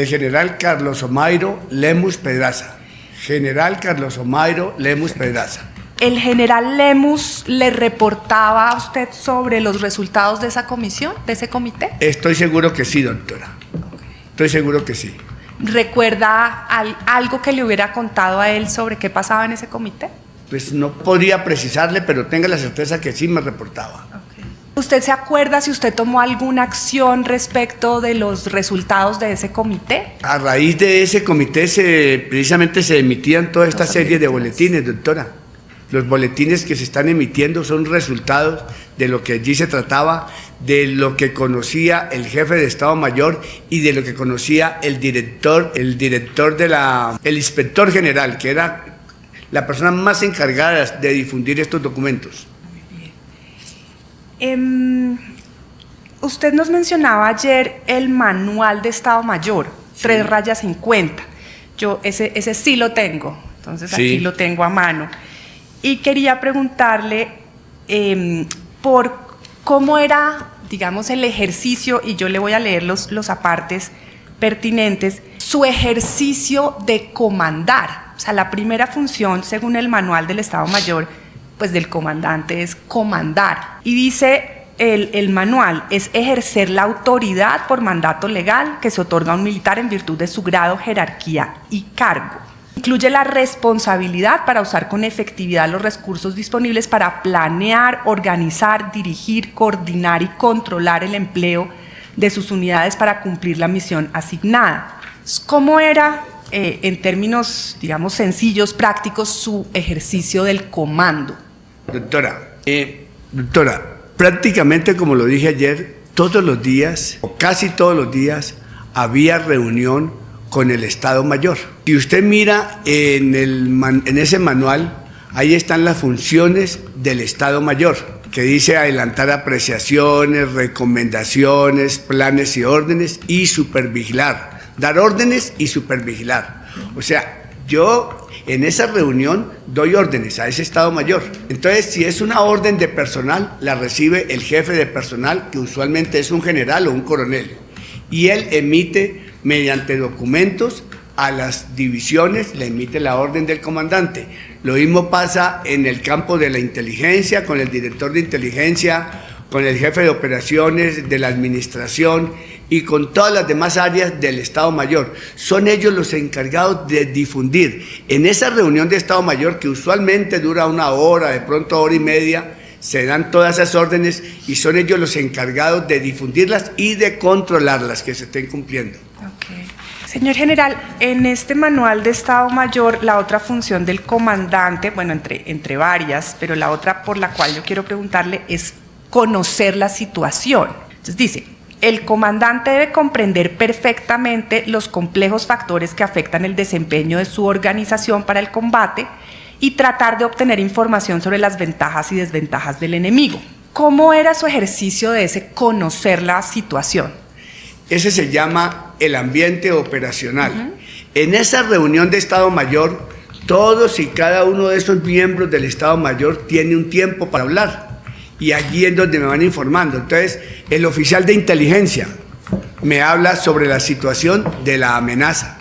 general Carlos Omairo Lemus Pedraza. General Carlos Omairo Lemus Pedraza. ¿El general Lemus le reportaba a usted sobre los resultados de esa comisión, de ese comité? Estoy seguro que sí, doctora. Estoy seguro que sí. ¿Recuerda algo que le hubiera contado a él sobre qué pasaba en ese comité? Pues no podría precisarle, pero tenga la certeza que sí me reportaba. ¿Usted se acuerda si usted tomó alguna acción respecto de los resultados de ese comité? A raíz de ese comité precisamente se emitían toda esta serie de boletines, doctora. Los boletines que se están emitiendo son resultados de lo que allí se trataba, de lo que conocía el jefe de Estado Mayor y de lo que conocía el inspector general, que era la persona más encargada de difundir estos documentos. Usted nos mencionaba ayer el manual de Estado Mayor, 3/50. Yo ese sí lo tengo, entonces aquí lo tengo a mano. Y quería preguntarle por cómo era, digamos, el ejercicio, y yo le voy a leer los apartes pertinentes, su ejercicio de comandar. O sea, la primera función, según el manual del Estado Mayor, pues del comandante es comandar. Y dice el manual, es ejercer la autoridad por mandato legal que se otorga a un militar en virtud de su grado, jerarquía y cargo. Incluye la responsabilidad para usar con efectividad los recursos disponibles para planear, organizar, dirigir, coordinar y controlar el empleo de sus unidades para cumplir la misión asignada. ¿Cómo era, en términos, digamos, sencillos, prácticos, su ejercicio del comando? Doctora, prácticamente como lo dije ayer, todos los días, o casi todos los días, había reunión con el Estado Mayor. Si usted mira en ese manual, ahí están las funciones del Estado Mayor, que dice adelantar apreciaciones, recomendaciones, planes y órdenes y supervigilar, dar órdenes y supervigilar. O sea, yo en esa reunión doy órdenes a ese Estado Mayor. Entonces, si es una orden de personal, la recibe el jefe de personal, que usualmente es un general o un coronel, y él emite mediante documentos a las divisiones le emite la orden del comandante. Lo mismo pasa en el campo de la inteligencia, con el director de inteligencia, con el jefe de operaciones de la administración y con todas las demás áreas del Estado Mayor. Son ellos los encargados de difundir. En esa reunión de Estado Mayor, que usualmente dura 1 hora, de pronto 1 hora y media, se dan todas esas órdenes y son ellos los encargados de difundirlas y de controlarlas, que se estén cumpliendo. Okay. Señor general, en este manual de Estado Mayor, la otra función del comandante, bueno, entre varias, pero la otra por la cual yo quiero preguntarle es conocer la situación. Entonces dice, el comandante debe comprender perfectamente los complejos factores que afectan el desempeño de su organización para el combate y tratar de obtener información sobre las ventajas y desventajas del enemigo. ¿Cómo era su ejercicio de ese conocer la situación? Ese se llama el ambiente operacional. En esa reunión de Estado Mayor, todos y cada uno de esos miembros del Estado Mayor tiene un tiempo para hablar. Y allí es donde me van informando. Entonces, el oficial de inteligencia me habla sobre la situación de la amenaza.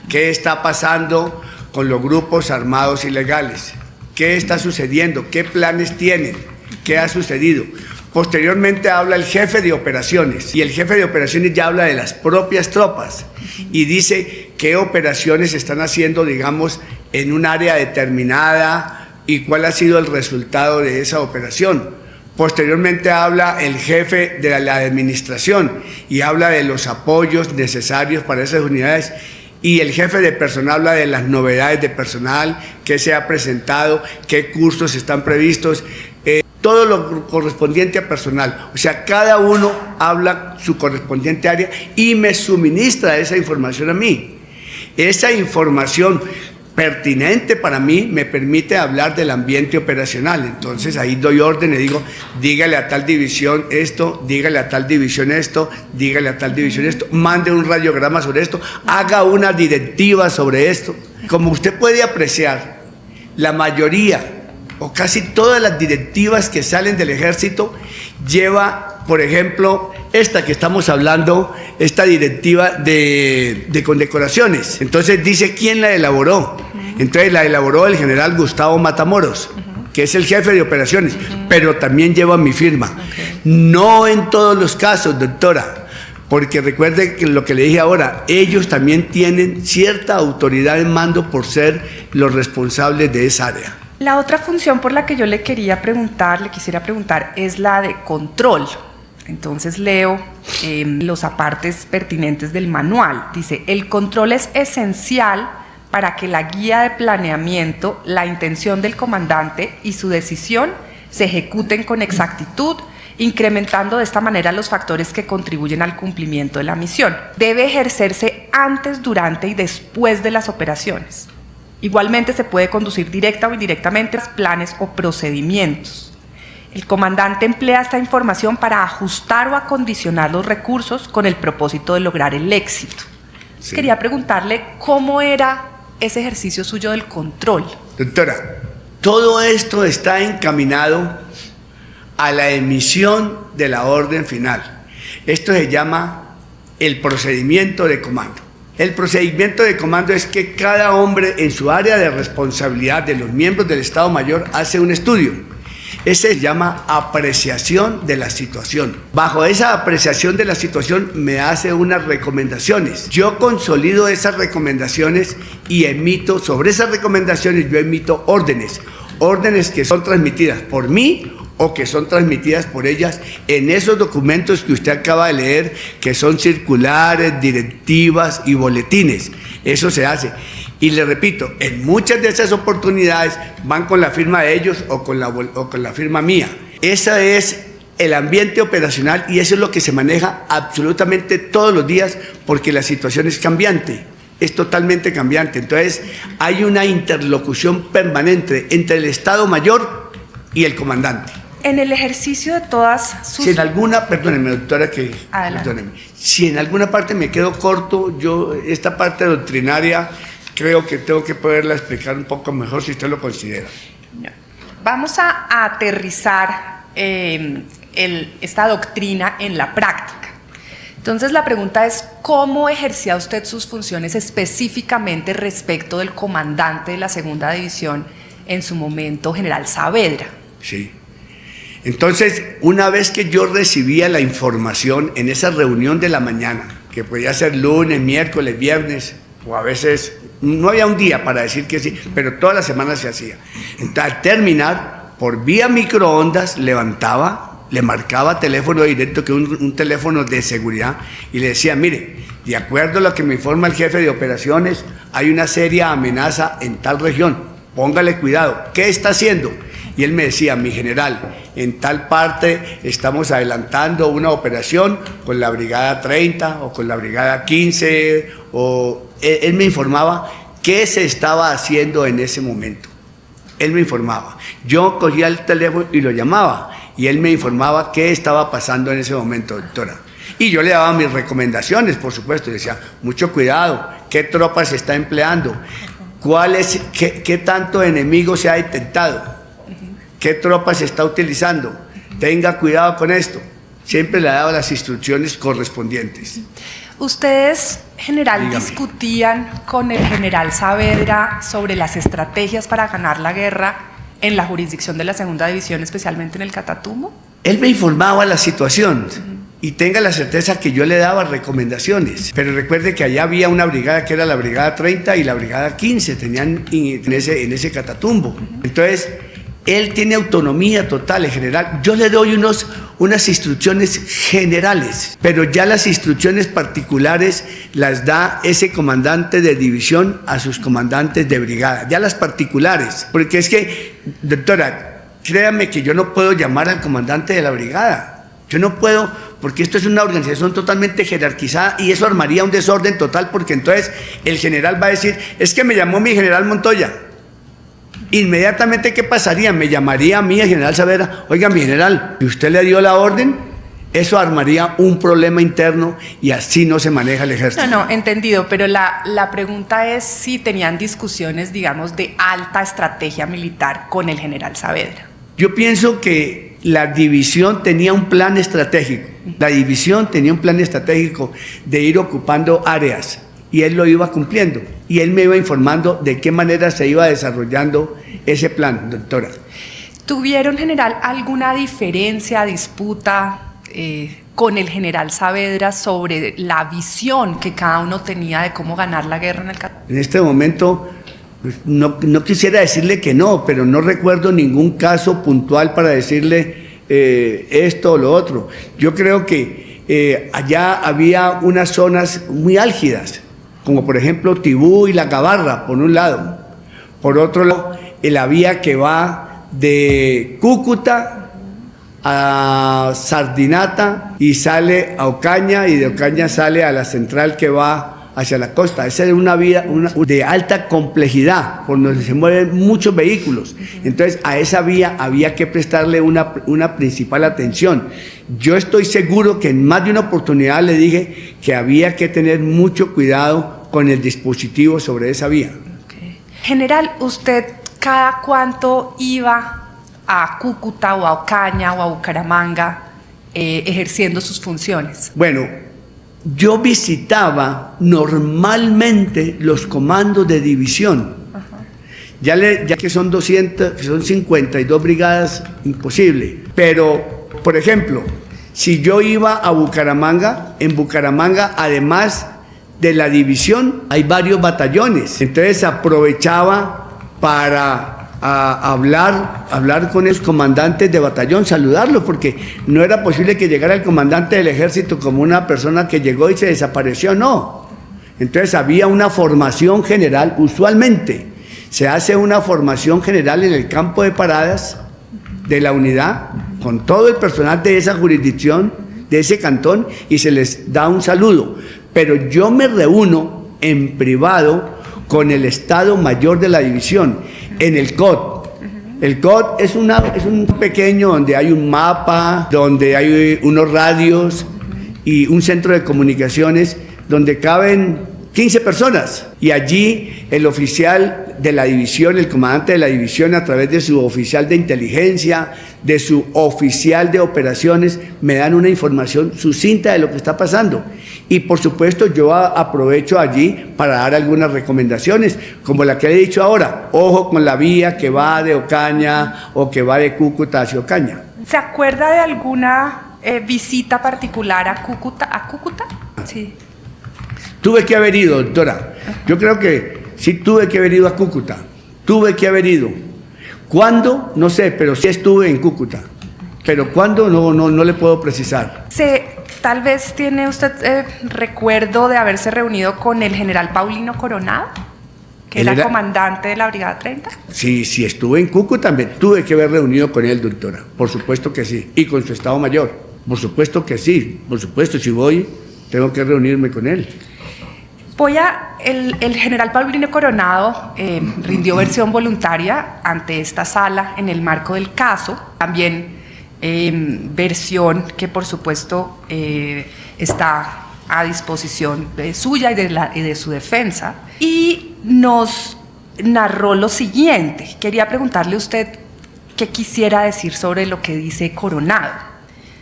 ¿Qué está pasando con los grupos armados ilegales? ¿Qué está sucediendo? ¿Qué planes tienen? ¿Qué ha sucedido? Posteriormente habla el jefe de operaciones y el jefe de operaciones ya habla de las propias tropas y dice qué operaciones están haciendo, digamos, en un área determinada y cuál ha sido el resultado de esa operación. Posteriormente habla el jefe de la administración y habla de los apoyos necesarios para esas unidades y el jefe de personal habla de las novedades de personal, qué se ha presentado, qué cursos están previstos, todo lo correspondiente a personal. O sea, cada uno habla su correspondiente área y me suministra esa información a mí. Esa información pertinente para mí me permite hablar del ambiente operacional. Entonces ahí doy orden y digo, dígale a tal división esto, dígale a tal división esto, dígale a tal división esto, mande un radiograma sobre esto, haga una directiva sobre esto. Como usted puede apreciar, la mayoría o casi todas las directivas que salen del ejército lleva, por ejemplo, esta que estamos hablando, esta directiva de condecoraciones. Entonces dice quién la elaboró. Entonces la elaboró el general Gustavo Matamoros, que es el jefe de operaciones, pero también lleva mi firma. No en todos los casos, doctora, porque recuerde que lo que le dije ahora, ellos también tienen cierta autoridad en mando por ser los responsables de esa área. La otra función por la que yo le quisiera preguntar, es la de control. Entonces leo los apartes pertinentes del manual. Dice, el control es esencial para que la guía de planeamiento, la intención del comandante y su decisión se ejecuten con exactitud, incrementando de esta manera los factores que contribuyen al cumplimiento de la misión. Debe ejercerse antes, durante y después de las operaciones. Igualmente se puede conducir directa o indirectamente planes o procedimientos. El comandante emplea esta información para ajustar o acondicionar los recursos con el propósito de lograr el éxito. Sí. Quería preguntarle cómo era ese ejercicio suyo del control. Doctora, todo esto está encaminado a la emisión de la orden final. Esto se llama el procedimiento de comando. El procedimiento de comando es que cada hombre en su área de responsabilidad de los miembros del Estado Mayor hace un estudio. Ese se llama apreciación de la situación. Bajo esa apreciación de la situación me hace unas recomendaciones. Yo consolido esas recomendaciones y emito, sobre esas recomendaciones yo emito órdenes. Órdenes que son transmitidas por mí o que son transmitidas por ellas en esos documentos que usted acaba de leer, que son circulares, directivas y boletines. Eso se hace. Y le repito, en muchas de esas oportunidades van con la firma de ellos o con la firma mía. Ese es el ambiente operacional y eso es lo que se maneja absolutamente todos los días porque la situación es cambiante. Es totalmente cambiante. Entonces, hay una interlocución permanente entre el Estado Mayor y el comandante. En el ejercicio de todas sus... Si en alguna, perdóneme, doctora, perdóneme, si en alguna parte me quedo corto, yo esta parte doctrinaria creo que tengo que poderla explicar un poco mejor si usted lo considera. Vamos a aterrizar esta doctrina en la práctica. Entonces la pregunta es, ¿cómo ejercía usted sus funciones específicamente respecto del comandante de la segunda división en su momento, general Saavedra? Sí. Entonces, una vez que yo recibía la información en esa reunión de la mañana, que podía ser lunes, miércoles, viernes, o a veces no había un día para decir que sí, pero toda la semana se hacía. Entonces, al terminar, por vía microondas, le marcaba teléfono directo, que es un teléfono de seguridad, y le decía, mire, de acuerdo a lo que me informa el jefe de operaciones, hay una seria amenaza en tal región, póngale cuidado, ¿qué está haciendo? Y él me decía, mi general, en tal parte estamos adelantando una operación con la brigada 30 o con la brigada 15, o él me informaba qué se estaba haciendo en ese momento. Él me informaba. Yo cogía el teléfono y lo llamaba, y él me informaba qué estaba pasando en ese momento, doctora. Y yo le daba mis recomendaciones, por supuesto, y decía, mucho cuidado, qué tropas se está empleando, qué tanto enemigo se ha detectado, qué tropas se está utilizando, tenga cuidado con esto. Siempre le daba las instrucciones correspondientes. ¿Ustedes, general, Dígame. discutían con el general Saavedra sobre las estrategias para ganar la guerra en la jurisdicción de la segunda división, especialmente en el Catatumbo? Él me informaba la situación y tenga la certeza que yo le daba recomendaciones. Pero recuerde que allá había una brigada que era la brigada 30 y la brigada 15, tenían en ese Catatumbo. Entonces, él tiene autonomía total en general. Yo le doy unas instrucciones generales, pero ya las instrucciones particulares las da ese comandante de división a sus comandantes de brigada, ya las particulares. Porque es que, doctora, créame que yo no puedo llamar al comandante de la brigada. Yo no puedo, porque esto es una organización totalmente jerarquizada y eso armaría un desorden total, porque entonces el general va a decir, es que me llamó mi general Montoya. Inmediatamente, ¿qué pasaría? Me llamaría a mí el general Saavedra, oiga, mi general, si usted le dio la orden, eso armaría un problema interno y así no se maneja el ejército. No, entendido, pero la pregunta es si tenían discusiones, digamos, de alta estrategia militar con el general Saavedra. Yo pienso que la división tenía un plan estratégico, de ir ocupando áreas, y él lo iba cumpliendo, y él me iba informando de qué manera se iba desarrollando ese plan, doctora. ¿Tuvieron, general, alguna diferencia, disputa con el general Saavedra sobre la visión que cada uno tenía de cómo ganar la guerra en el Catatumbo? En este momento, pues, no quisiera decirle que no, pero no recuerdo ningún caso puntual para decirle esto o lo otro. Yo creo que allá había unas zonas muy álgidas, como por ejemplo Tibú y La Gabarra, por un lado. Por otro lado, la vía que va de Cúcuta a Sardinata y sale a Ocaña, y de Ocaña sale a la central que va hacia la costa. Esa es una vía de alta complejidad, por donde se mueven muchos vehículos. Entonces, a esa vía había que prestarle una principal atención. Yo estoy seguro que en más de una oportunidad le dije que había que tener mucho cuidado con el dispositivo sobre esa vía. Okay. General, ¿usted cada cuánto iba a Cúcuta o a Ocaña o a Bucaramanga ejerciendo sus funciones? Bueno, yo visitaba normalmente los comandos de división. Ya que son 200, que son 52 brigadas, imposible. Pero, por ejemplo, si yo iba a Bucaramanga, en Bucaramanga, además de la división, hay varios batallones. Entonces aprovechaba para hablar con los comandantes de batallón, saludarlos, porque no era posible que llegara el comandante del ejército como una persona que llegó y se desapareció, no. Entonces había una formación general, usualmente se hace una formación general en el campo de paradas de la unidad, con todo el personal de esa jurisdicción, de ese cantón, y se les da un saludo. Pero yo me reúno en privado con el Estado Mayor de la División, en el COD. El COD es un pequeño donde hay un mapa, donde hay unos radios y un centro de comunicaciones donde caben 15 personas. Y allí el oficial de la división, el comandante de la división, a través de su oficial de inteligencia, de su oficial de operaciones, me dan una información sucinta de lo que está pasando. Y por supuesto yo aprovecho allí para dar algunas recomendaciones, como la que le he dicho ahora: ojo con la vía que va de Ocaña o que va de Cúcuta hacia Ocaña. ¿Se acuerda de alguna visita particular a Cúcuta? Sí. Tuve que haber ido, doctora. Yo creo que sí tuve que haber ido a Cúcuta. Tuve que haber ido. ¿Cuándo? No sé, pero sí estuve en Cúcuta. Pero ¿cuándo? No le puedo precisar. Tal vez tiene usted recuerdo de haberse reunido con el general Paulino Coronado, que era comandante de la Brigada 30. Sí, estuve en Cúcuta, me tuve que haber reunido con él, doctora. Por supuesto que sí. Y con su Estado Mayor. Por supuesto que sí. Por supuesto, si voy, tengo que reunirme con él. El general Paulino Coronado rindió versión voluntaria ante esta sala en el marco del caso. También versión que por supuesto está a disposición suya y de su defensa. Y nos narró lo siguiente. Quería preguntarle a usted qué quisiera decir sobre lo que dice Coronado.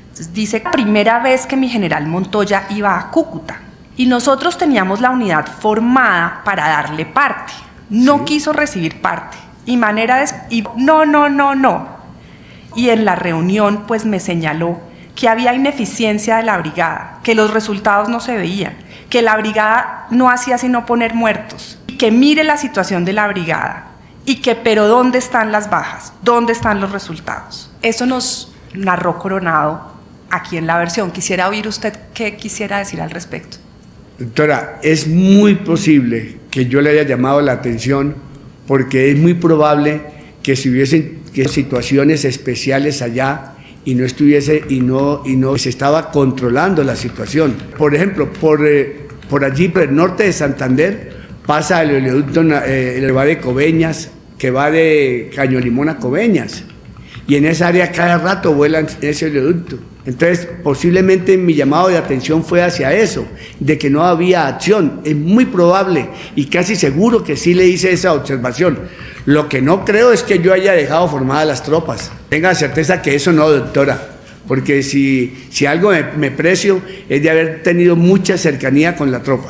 Entonces, dice: primera vez que mi general Montoya iba a Cúcuta y nosotros teníamos la unidad formada para darle parte. No quiso recibir parte. Y manera de... No. Y en la reunión pues me señaló que había ineficiencia de la brigada, que los resultados no se veían, que la brigada no hacía sino poner muertos, y que mire la situación de la brigada, y que pero ¿dónde están las bajas? ¿Dónde están los resultados? Eso nos narró Coronado aquí en la versión. Quisiera oír usted qué quisiera decir al respecto. Doctora, es muy posible que yo le haya llamado la atención, porque es muy probable que si hubiesen situaciones especiales allá y no estuviese y no se estaba controlando la situación. Por ejemplo, por allí, por el norte de Santander, pasa el oleoducto que va de Coveñas, que va de Caño Limón a Coveñas, y en esa área cada rato vuelan ese oleoducto. Entonces, posiblemente mi llamado de atención fue hacia eso, de que no había acción. Es muy probable y casi seguro que sí le hice esa observación. Lo que no creo es que yo haya dejado formadas las tropas. Tenga certeza que eso no, doctora, porque si algo me precio es de haber tenido mucha cercanía con la tropa.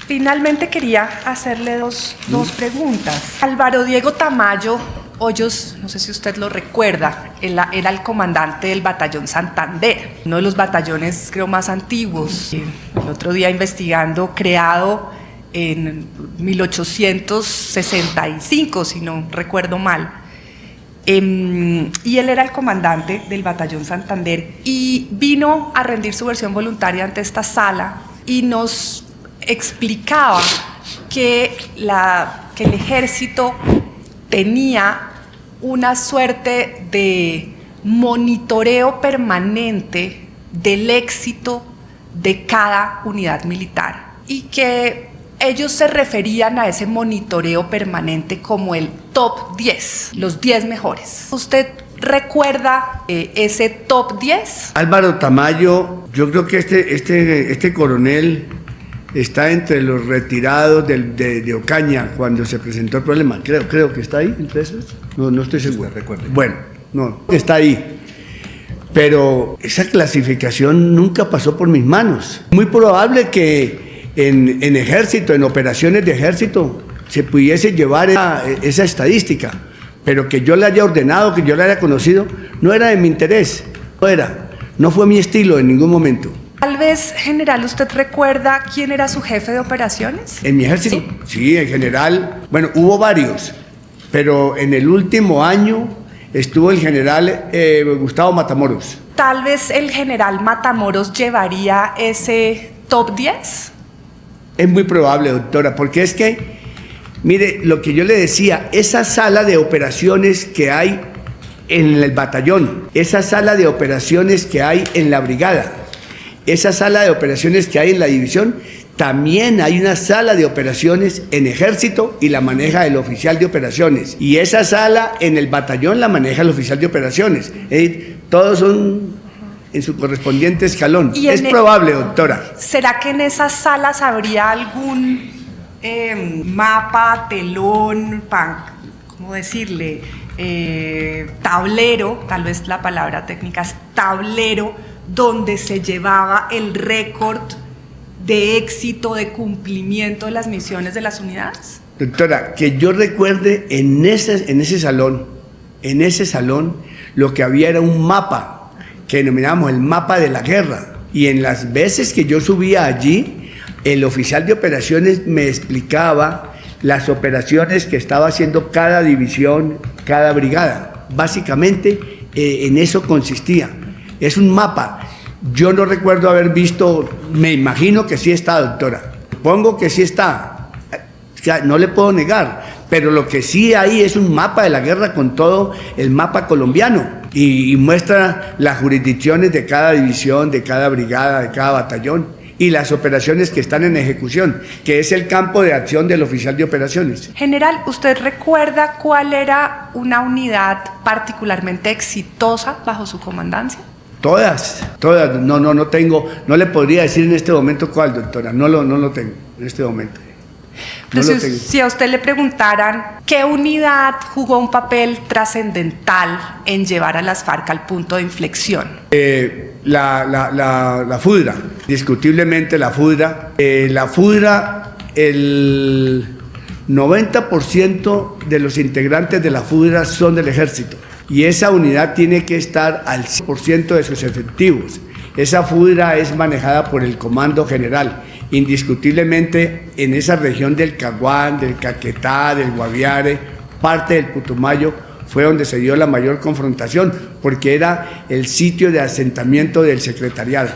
Finalmente quería hacerle dos preguntas. Álvaro Diego Tamayo Hoyos, no sé si usted lo recuerda, era el comandante del batallón Santander, uno de los batallones creo más antiguos. El otro día investigando, creado en 1865, si no recuerdo mal. Y él era el comandante del batallón Santander y vino a rendir su versión voluntaria ante esta sala y nos explicaba que el ejército tenía una suerte de monitoreo permanente del éxito de cada unidad militar y que ellos se referían a ese monitoreo permanente como el top 10, los 10 mejores. ¿Usted recuerda ese top 10? Álvaro Tamayo, yo creo que este coronel está entre los retirados de Ocaña cuando se presentó el problema. Creo que está ahí, entre esos. No estoy seguro. Bueno, no, está ahí. Pero esa clasificación nunca pasó por mis manos. Muy probable que en ejército, en operaciones de ejército, se pudiese llevar esa estadística. Pero que yo la haya ordenado, que yo la haya conocido, no era de mi interés. No fue mi estilo en ningún momento. Tal vez, general, ¿usted recuerda quién era su jefe de operaciones? ¿En mi ejército? Sí, en general. Bueno, hubo varios, pero en el último año estuvo el general Gustavo Matamoros. Tal vez el general Matamoros llevaría ese top 10. Es muy probable, doctora, porque es que, mire, lo que yo le decía, esa sala de operaciones que hay en el batallón, esa sala de operaciones que hay en la brigada, esa sala de operaciones que hay en la división, también hay una sala de operaciones en ejército y la maneja el oficial de operaciones. Y esa sala en el batallón la maneja el oficial de operaciones. Todos son en su correspondiente escalón. Es probable, doctora. ¿Será que en esas salas habría algún mapa, telón, ¿cómo decirle? Tablero, tal vez la palabra técnica es tablero, donde se llevaba el récord de éxito, de cumplimiento de las misiones de las unidades? Doctora, que yo recuerde en ese salón, lo que había era un mapa, que denominamos el mapa de la guerra, y en las veces que yo subía allí, el oficial de operaciones me explicaba las operaciones que estaba haciendo cada división, cada brigada. Básicamente en eso consistía. Es un mapa. Yo no recuerdo haber visto, me imagino que sí está, doctora. Supongo que sí está. No le puedo negar. Pero lo que sí hay es un mapa de la guerra con todo el mapa colombiano. Y muestra las jurisdicciones de cada división, de cada brigada, de cada batallón. Y las operaciones que están en ejecución, que es el campo de acción del oficial de operaciones. General, ¿usted recuerda cuál era una unidad particularmente exitosa bajo su comandancia? Todas. No tengo, no le podría decir en este momento cuál, doctora, no lo tengo en este momento. Pero si a usted le preguntaran qué unidad jugó un papel trascendental en llevar a las FARC al punto de inflexión. La FUDRA, discutiblemente la FUDRA. La FUDRA, el 90% de los integrantes de la FUDRA son del ejército y esa unidad tiene que estar al 100% de sus efectivos. Esa FUDRA es manejada por el Comando General. Indiscutiblemente en esa región del Caguán, del Caquetá, del Guaviare, parte del Putumayo, fue donde se dio la mayor confrontación, porque era el sitio de asentamiento del secretariado.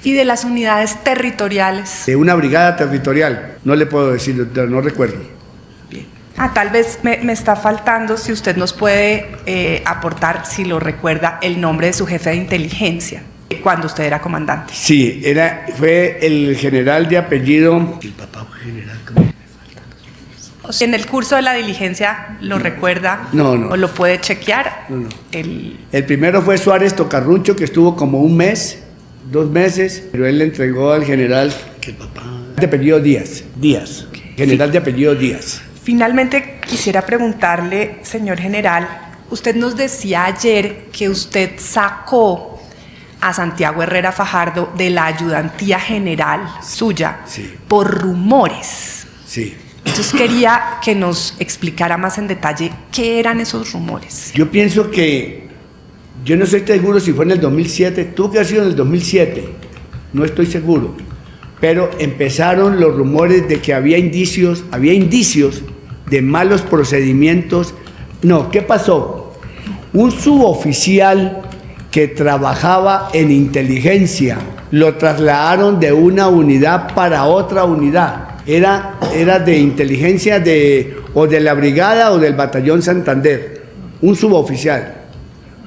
¿Y de las unidades territoriales? De una brigada territorial, no le puedo decir, no recuerdo. Bien. Tal vez me está faltando, si usted nos puede aportar, si lo recuerda, el nombre de su jefe de inteligencia, cuando usted era comandante. Sí, fue el general de apellido... El papá fue general, ¿cómo? En el curso de la diligencia, ¿lo recuerda? No. ¿O lo puede chequear? No. El primero fue Suárez Tocarruncho, que estuvo como 1 mes, 2 meses, pero él le entregó al general que el papá... de apellido Díaz. Okay. General de apellido Díaz. Finalmente, quisiera preguntarle, señor general, usted nos decía ayer que usted sacó a Santiago Herrera Fajardo de la ayudantía general suya por rumores. Sí. Entonces quería que nos explicara más en detalle qué eran esos rumores. Yo pienso que, yo no estoy seguro si fue en el 2007, tuvo que haber sido en el 2007, no estoy seguro, pero empezaron los rumores de que había indicios de malos procedimientos. No, ¿qué pasó? Un suboficial que trabajaba en inteligencia lo trasladaron de una unidad para otra unidad. Era de inteligencia o de la brigada o del batallón Santander, un suboficial,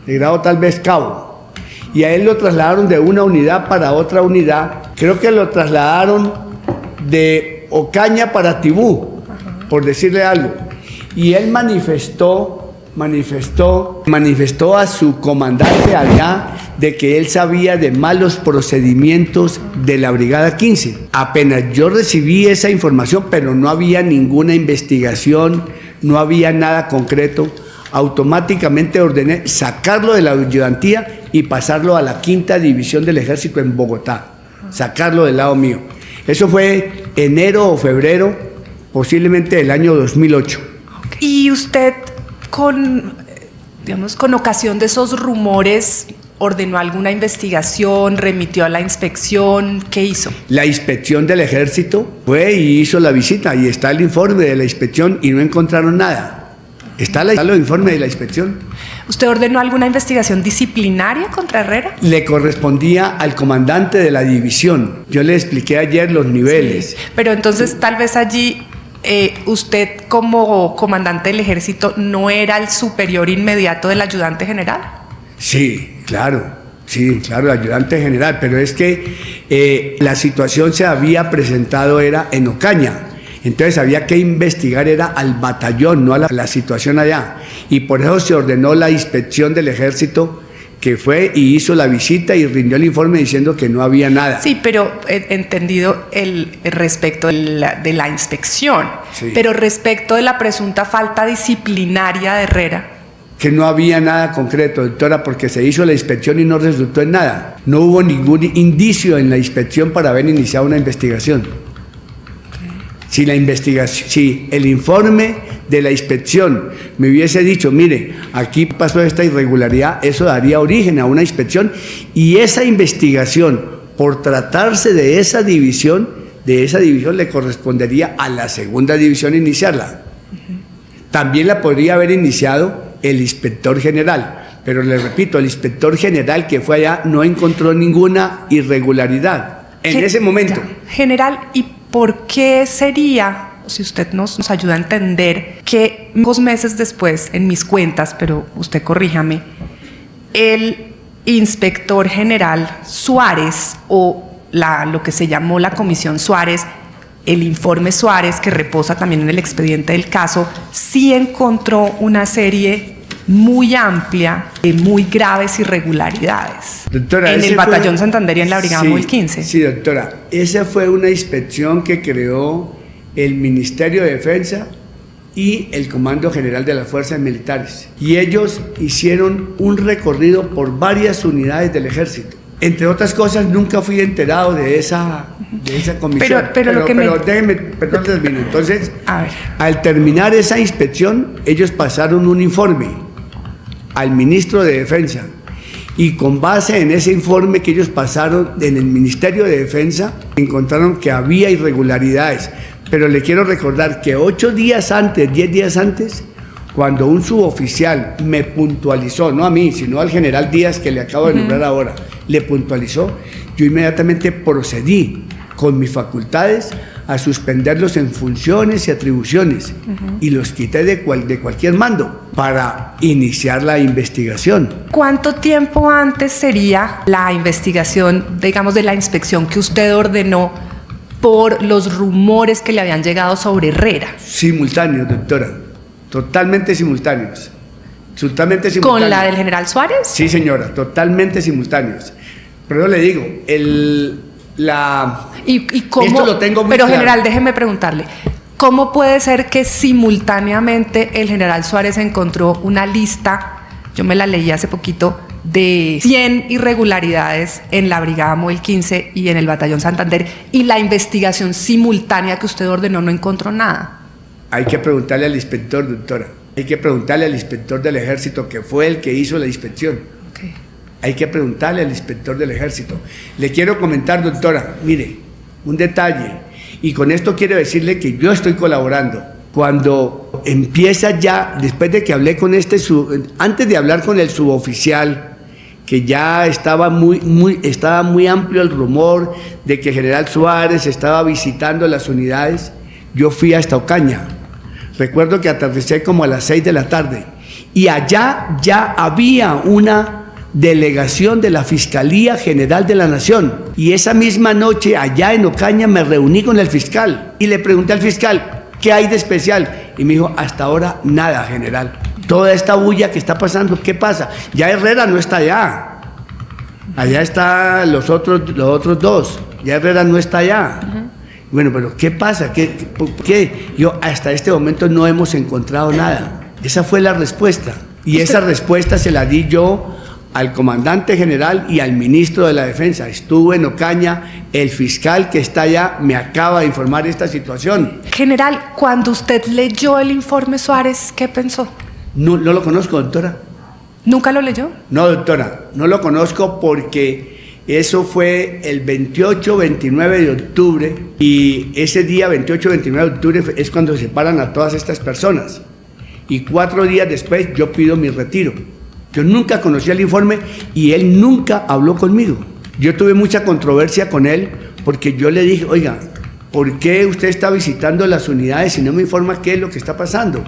de grado tal vez cabo, y a él lo trasladaron de una unidad para otra unidad. Creo que lo trasladaron de Ocaña para Tibú, por decirle algo, y él manifestó a su comandante allá de que él sabía de malos procedimientos de la Brigada 15. Apenas yo recibí esa información, pero no había ninguna investigación, no había nada concreto, automáticamente ordené sacarlo de la ayudantía y pasarlo a la 5ª División del Ejército en Bogotá, sacarlo del lado mío. Eso fue enero o febrero, posiblemente del año 2008. ¿Y usted, con ocasión de esos rumores, ordenó alguna investigación, remitió a la inspección? ¿Qué hizo? La inspección del ejército fue y hizo la visita, y está el informe de la inspección y no encontraron nada. Está el informe de la inspección. ¿Usted ordenó alguna investigación disciplinaria contra Herrera? Le correspondía al comandante de la división. Yo le expliqué ayer los niveles. Sí, pero entonces tal vez allí usted, como comandante del ejército, ¿no era el superior inmediato del ayudante general? Sí, claro, el ayudante general, pero es que la situación se había presentado era en Ocaña, entonces había que investigar era al batallón, no a la situación allá, y por eso se ordenó la inspección del ejército que fue y hizo la visita y rindió el informe diciendo que no había nada. Sí, pero entendido el respecto de la inspección, Sí. pero respecto de la presunta falta disciplinaria de Herrera. Que no había nada concreto, doctora, porque se hizo la inspección y no resultó en nada. No hubo ningún indicio en la inspección para haber iniciado una investigación. Si la investigación, si el informe de la inspección me hubiese dicho, mire, aquí pasó esta irregularidad, eso daría origen a una inspección y esa investigación, por tratarse de esa división le correspondería a la segunda división iniciarla. También la podría haber iniciado el inspector general, pero le repito, el inspector general que fue allá no encontró ninguna irregularidad en ese momento. General, ¿y por qué sería, si usted nos ayuda a entender, que 2 meses después, en mis cuentas, pero usted corríjame, el inspector general Suárez o lo que se llamó la Comisión Suárez, el informe Suárez, que reposa también en el expediente del caso, sí encontró una serie muy amplia de muy graves irregularidades Doctora, en el Batallón Santander y en la Brigada sí, Móvil 15? Sí, doctora, esa fue una inspección que creó el Ministerio de Defensa y el Comando General de las Fuerzas Militares. Y ellos hicieron un recorrido por varias unidades del Ejército. Entre otras cosas, nunca fui enterado de esa comisión. Pero déjeme, perdón, termino. Entonces, al terminar esa inspección, ellos pasaron un informe al ministro de Defensa y con base en ese informe que ellos pasaron en el Ministerio de Defensa, encontraron que había irregularidades. Pero le quiero recordar que 8 días antes, 10 días antes, cuando un suboficial me puntualizó, no a mí, sino al general Díaz, que le acabo de nombrar ahora, le puntualizó, yo inmediatamente procedí con mis facultades a suspenderlos en funciones y atribuciones y los quité de cualquier mando para iniciar la investigación. ¿Cuánto tiempo antes sería la investigación, digamos, de la inspección que usted ordenó por los rumores que le habían llegado sobre Herrera? Simultáneos, doctora, totalmente simultáneos. Totalmente simultáneos. ¿Con la del general Suárez? Sí, señora, totalmente simultáneos. Pero yo le digo, ¿Y cómo? Esto lo tengo muy Pero claro. general, déjeme preguntarle, ¿cómo puede ser que simultáneamente el general Suárez encontró una lista, yo me la leí hace poquito, de 100 irregularidades en la Brigada Móvil 15 y en el Batallón Santander, y la investigación simultánea que usted ordenó no encontró nada? Hay que preguntarle al inspector, doctora. Hay que preguntarle al inspector del Ejército, que fue el que hizo la inspección. Hay que preguntarle al inspector del Ejército. Le quiero comentar, doctora, mire, un detalle, y con esto quiero decirle que yo estoy colaborando. Cuando empieza ya, después de que hablé con antes de hablar con el suboficial, que ya estaba muy amplio el rumor de que General Suárez estaba visitando las unidades, yo fui hasta Ocaña. Recuerdo que atardecé como a las 6 de la tarde y allá ya había una delegación de la Fiscalía General de la Nación. Y esa misma noche, allá en Ocaña, me reuní con el fiscal y le pregunté al fiscal, ¿qué hay de especial? Y me dijo, hasta ahora nada, general. Toda esta bulla que está pasando, ¿qué pasa? Ya Herrera no está allá. Allá están los otros 2. Ya Herrera no está allá. Bueno, pero ¿qué pasa? ¿Por qué? Yo hasta este momento no hemos encontrado nada. Esa fue la respuesta. Y esa respuesta se la di yo al comandante general y al ministro de la Defensa. Estuve en Ocaña, el fiscal que está allá me acaba de informar esta situación. General, cuando usted leyó el informe Suárez, ¿qué pensó? No lo conozco, doctora. ¿Nunca lo leyó? No, doctora, no lo conozco porque eso fue el 28-29 de octubre y ese día, 28-29 de octubre, es cuando se separan a todas estas personas. Y 4 días después yo pido mi retiro. Yo nunca conocí el informe y él nunca habló conmigo. Yo tuve mucha controversia con él porque yo le dije, oiga, ¿por qué usted está visitando las unidades y no me informa qué es lo que está pasando?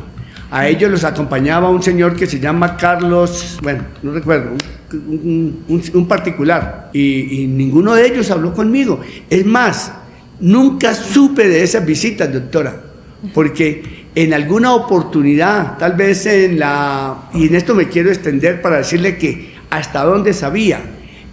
A ellos los acompañaba un señor que se llama Carlos, bueno, no recuerdo, un particular. Y ninguno de ellos habló conmigo. Es más, nunca supe de esas visitas, doctora, porque en alguna oportunidad, tal vez y en esto me quiero extender para decirle que hasta donde sabía.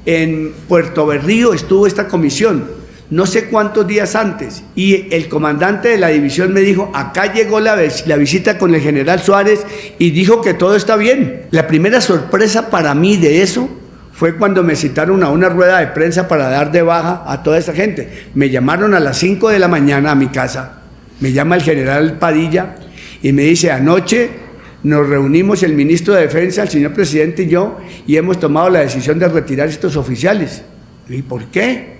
En Puerto Berrío estuvo esta comisión, no sé cuántos días antes, y el comandante de la división me dijo, acá llegó la visita con el general Suárez y dijo que todo está bien. La primera sorpresa para mí de eso fue cuando me citaron a una rueda de prensa para dar de baja a toda esa gente. Me llamaron a las 5 de la mañana a mi casa, me llama el general Padilla y me dice, anoche nos reunimos el ministro de Defensa, el señor presidente y yo, y hemos tomado la decisión de retirar estos oficiales. ¿Y por qué?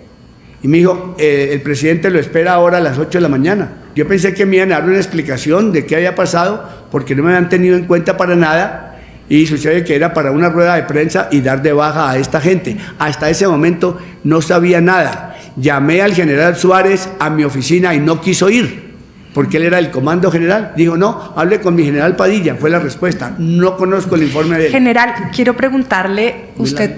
Y me dijo, el presidente lo espera ahora a las 8 de la mañana. Yo pensé que me iban a dar una explicación de qué había pasado, porque no me habían tenido en cuenta para nada, y sucede que era para una rueda de prensa y dar de baja a esta gente. Hasta ese momento no sabía nada. Llamé al general Suárez a mi oficina y no quiso ir, porque él era el comando general. Dijo, no, hable con mi general Padilla, fue la respuesta. No conozco el informe de él. General, quiero preguntarle, usted,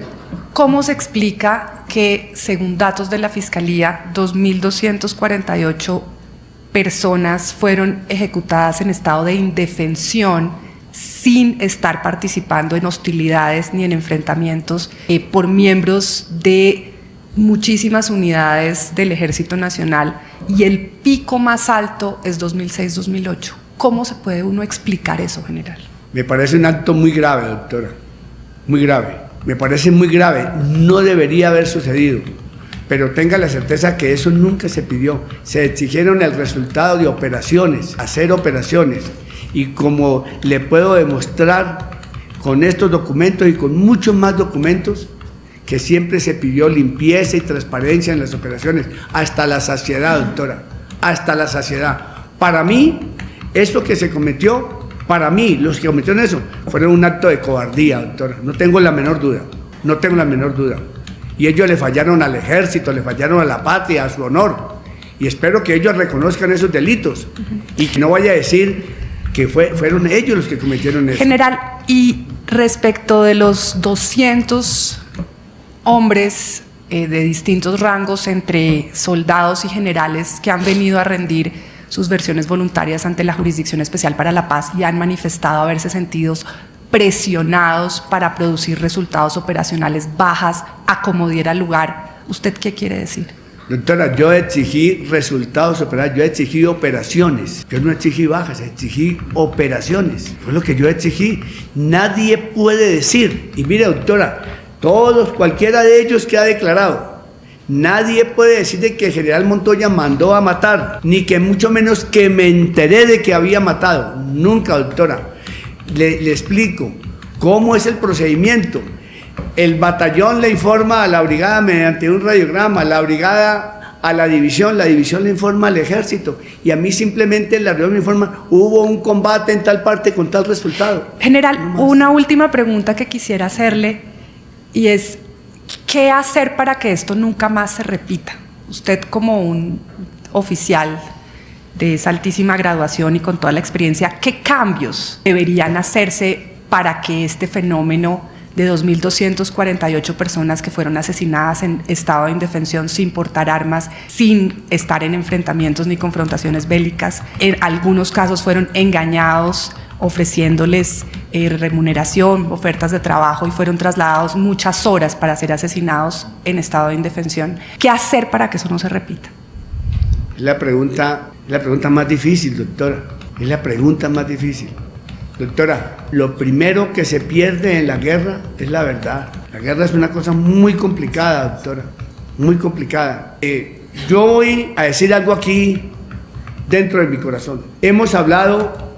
¿cómo se explica que, según datos de la Fiscalía, 2.248 personas fueron ejecutadas en estado de indefensión sin estar participando en hostilidades ni en enfrentamientos por miembros de muchísimas unidades del Ejército Nacional, y el pico más alto es 2006-2008? ¿Cómo se puede uno explicar eso, general? Me parece un acto muy grave, doctora, muy grave. Me parece muy grave, no debería haber sucedido, pero tenga la certeza que eso nunca se pidió. Se exigieron el resultado de operaciones, hacer operaciones, y como le puedo demostrar con estos documentos y con muchos más documentos, que siempre se pidió limpieza y transparencia en las operaciones, hasta la saciedad, doctora, hasta la saciedad. Para mí, esto que se cometió, para mí, los que cometieron eso, fueron un acto de cobardía, doctora. No tengo la menor duda, no tengo la menor duda. Y ellos le fallaron al ejército, le fallaron a la patria, a su honor. Y espero que ellos reconozcan esos delitos y que no vaya a decir que fueron ellos los que cometieron eso. General, y respecto de los 200 hombres de distintos rangos, entre soldados y generales, que han venido a rendir sus versiones voluntarias ante la Jurisdicción Especial para la Paz y han manifestado haberse sentido presionados para producir resultados operacionales, bajas, a como diera lugar, ¿usted qué quiere decir? Doctora, yo exigí resultados operacionales, yo exigí operaciones, yo no exigí bajas, exigí operaciones, fue lo que yo exigí. Nadie puede decir, y mire, doctora, cualquiera de ellos que ha declarado, nadie puede decir de que el general Montoya mandó a matar, ni que mucho menos que me enteré de que había matado. Nunca, doctora. Le explico cómo es el procedimiento. El batallón le informa a la brigada mediante un radiograma, la brigada a la división le informa al ejército, y a mí simplemente el radiograma me informa, hubo un combate en tal parte con tal resultado. General, una última pregunta que quisiera hacerle, y es, ¿qué hacer para que esto nunca más se repita? Usted, como un oficial de esa altísima graduación y con toda la experiencia, ¿qué cambios deberían hacerse para que este fenómeno de 2.248 personas que fueron asesinadas en estado de indefensión, sin portar armas, sin estar en enfrentamientos ni confrontaciones bélicas, en algunos casos fueron engañados ofreciéndoles remuneración, ofertas de trabajo, y fueron trasladados muchas horas para ser asesinados en estado de indefensión? ¿Qué hacer para que eso no se repita? Es la pregunta más difícil, doctora. Es la pregunta más difícil. Doctora, lo primero que se pierde en la guerra es la verdad. La guerra es una cosa muy complicada, doctora, muy complicada. Yo voy a decir algo aquí dentro de mi corazón. Hemos hablado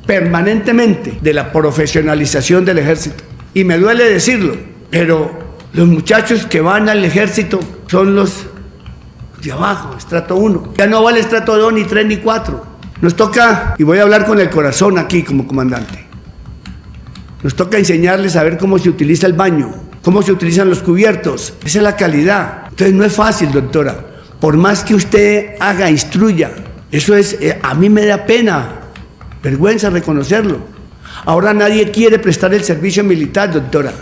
permanentemente de la profesionalización del ejército, y me duele decirlo, pero los muchachos que van al ejército son los de abajo, estrato 1. Ya no vale estrato 2, ni 3, ni 4. Nos toca, y voy a hablar con el corazón aquí como comandante, nos toca enseñarles a ver cómo se utiliza el baño, cómo se utilizan los cubiertos. Esa es la calidad. Entonces no es fácil, doctora. Por más que usted haga, instruya, eso es, a mí me da pena, vergüenza reconocerlo. Ahora nadie quiere prestar el servicio militar, doctora.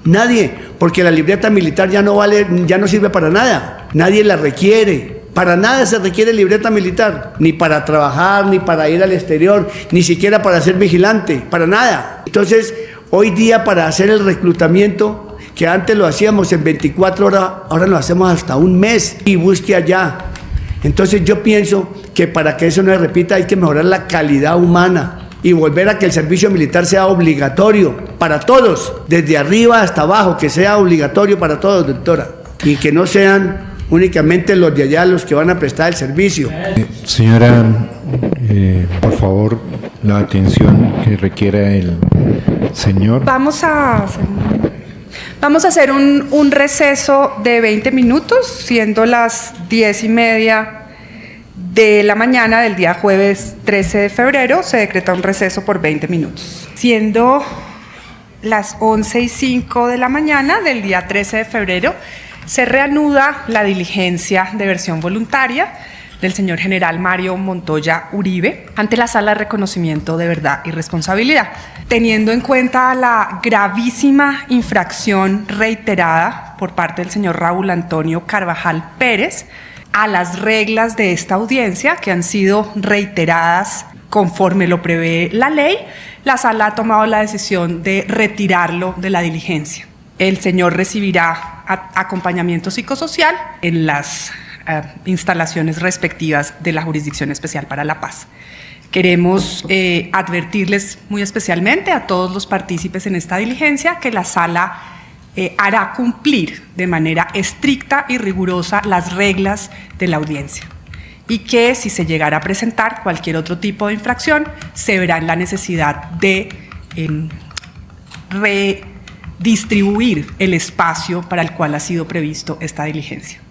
Nadie, porque la libreta militar ya no vale, ya no sirve para nada. Nadie la requiere. Para nada se requiere libreta militar, ni para trabajar, ni para ir al exterior, ni siquiera para ser vigilante, para nada. Entonces, Hoy día para hacer el reclutamiento, que antes lo hacíamos en 24 horas, ahora lo hacemos hasta un mes y busque allá. Entonces yo pienso que para que eso no se repita hay que mejorar la calidad humana y volver a que el servicio militar sea obligatorio para todos, desde arriba hasta abajo, que sea obligatorio para todos, doctora, y que no sean únicamente los de allá los que van a prestar el servicio. Señora, por favor, la atención que requiera el señor. Vamos a hacer un receso de 20 minutos, siendo las 10:30 de la mañana del día jueves 13 de febrero, se decreta un receso por 20 minutos. Siendo las 11:05 de la mañana del día 13 de febrero, se reanuda la diligencia de versión voluntaria del señor general Mario Montoya Uribe ante la Sala de Reconocimiento de Verdad y Responsabilidad, teniendo en cuenta la gravísima infracción reiterada por parte del señor Raúl Antonio Carvajal Pérez a las reglas de esta audiencia, que han sido reiteradas conforme lo prevé la ley. La Sala ha tomado la decisión de retirarlo de la diligencia. El señor recibirá acompañamiento psicosocial en las instalaciones respectivas de la Jurisdicción Especial para la Paz. Queremos advertirles muy especialmente a todos los partícipes en esta diligencia que la Sala hará cumplir de manera estricta y rigurosa las reglas de la audiencia, y que si se llegara a presentar cualquier otro tipo de infracción, se verá en la necesidad de redistribuir el espacio para el cual ha sido previsto esta diligencia.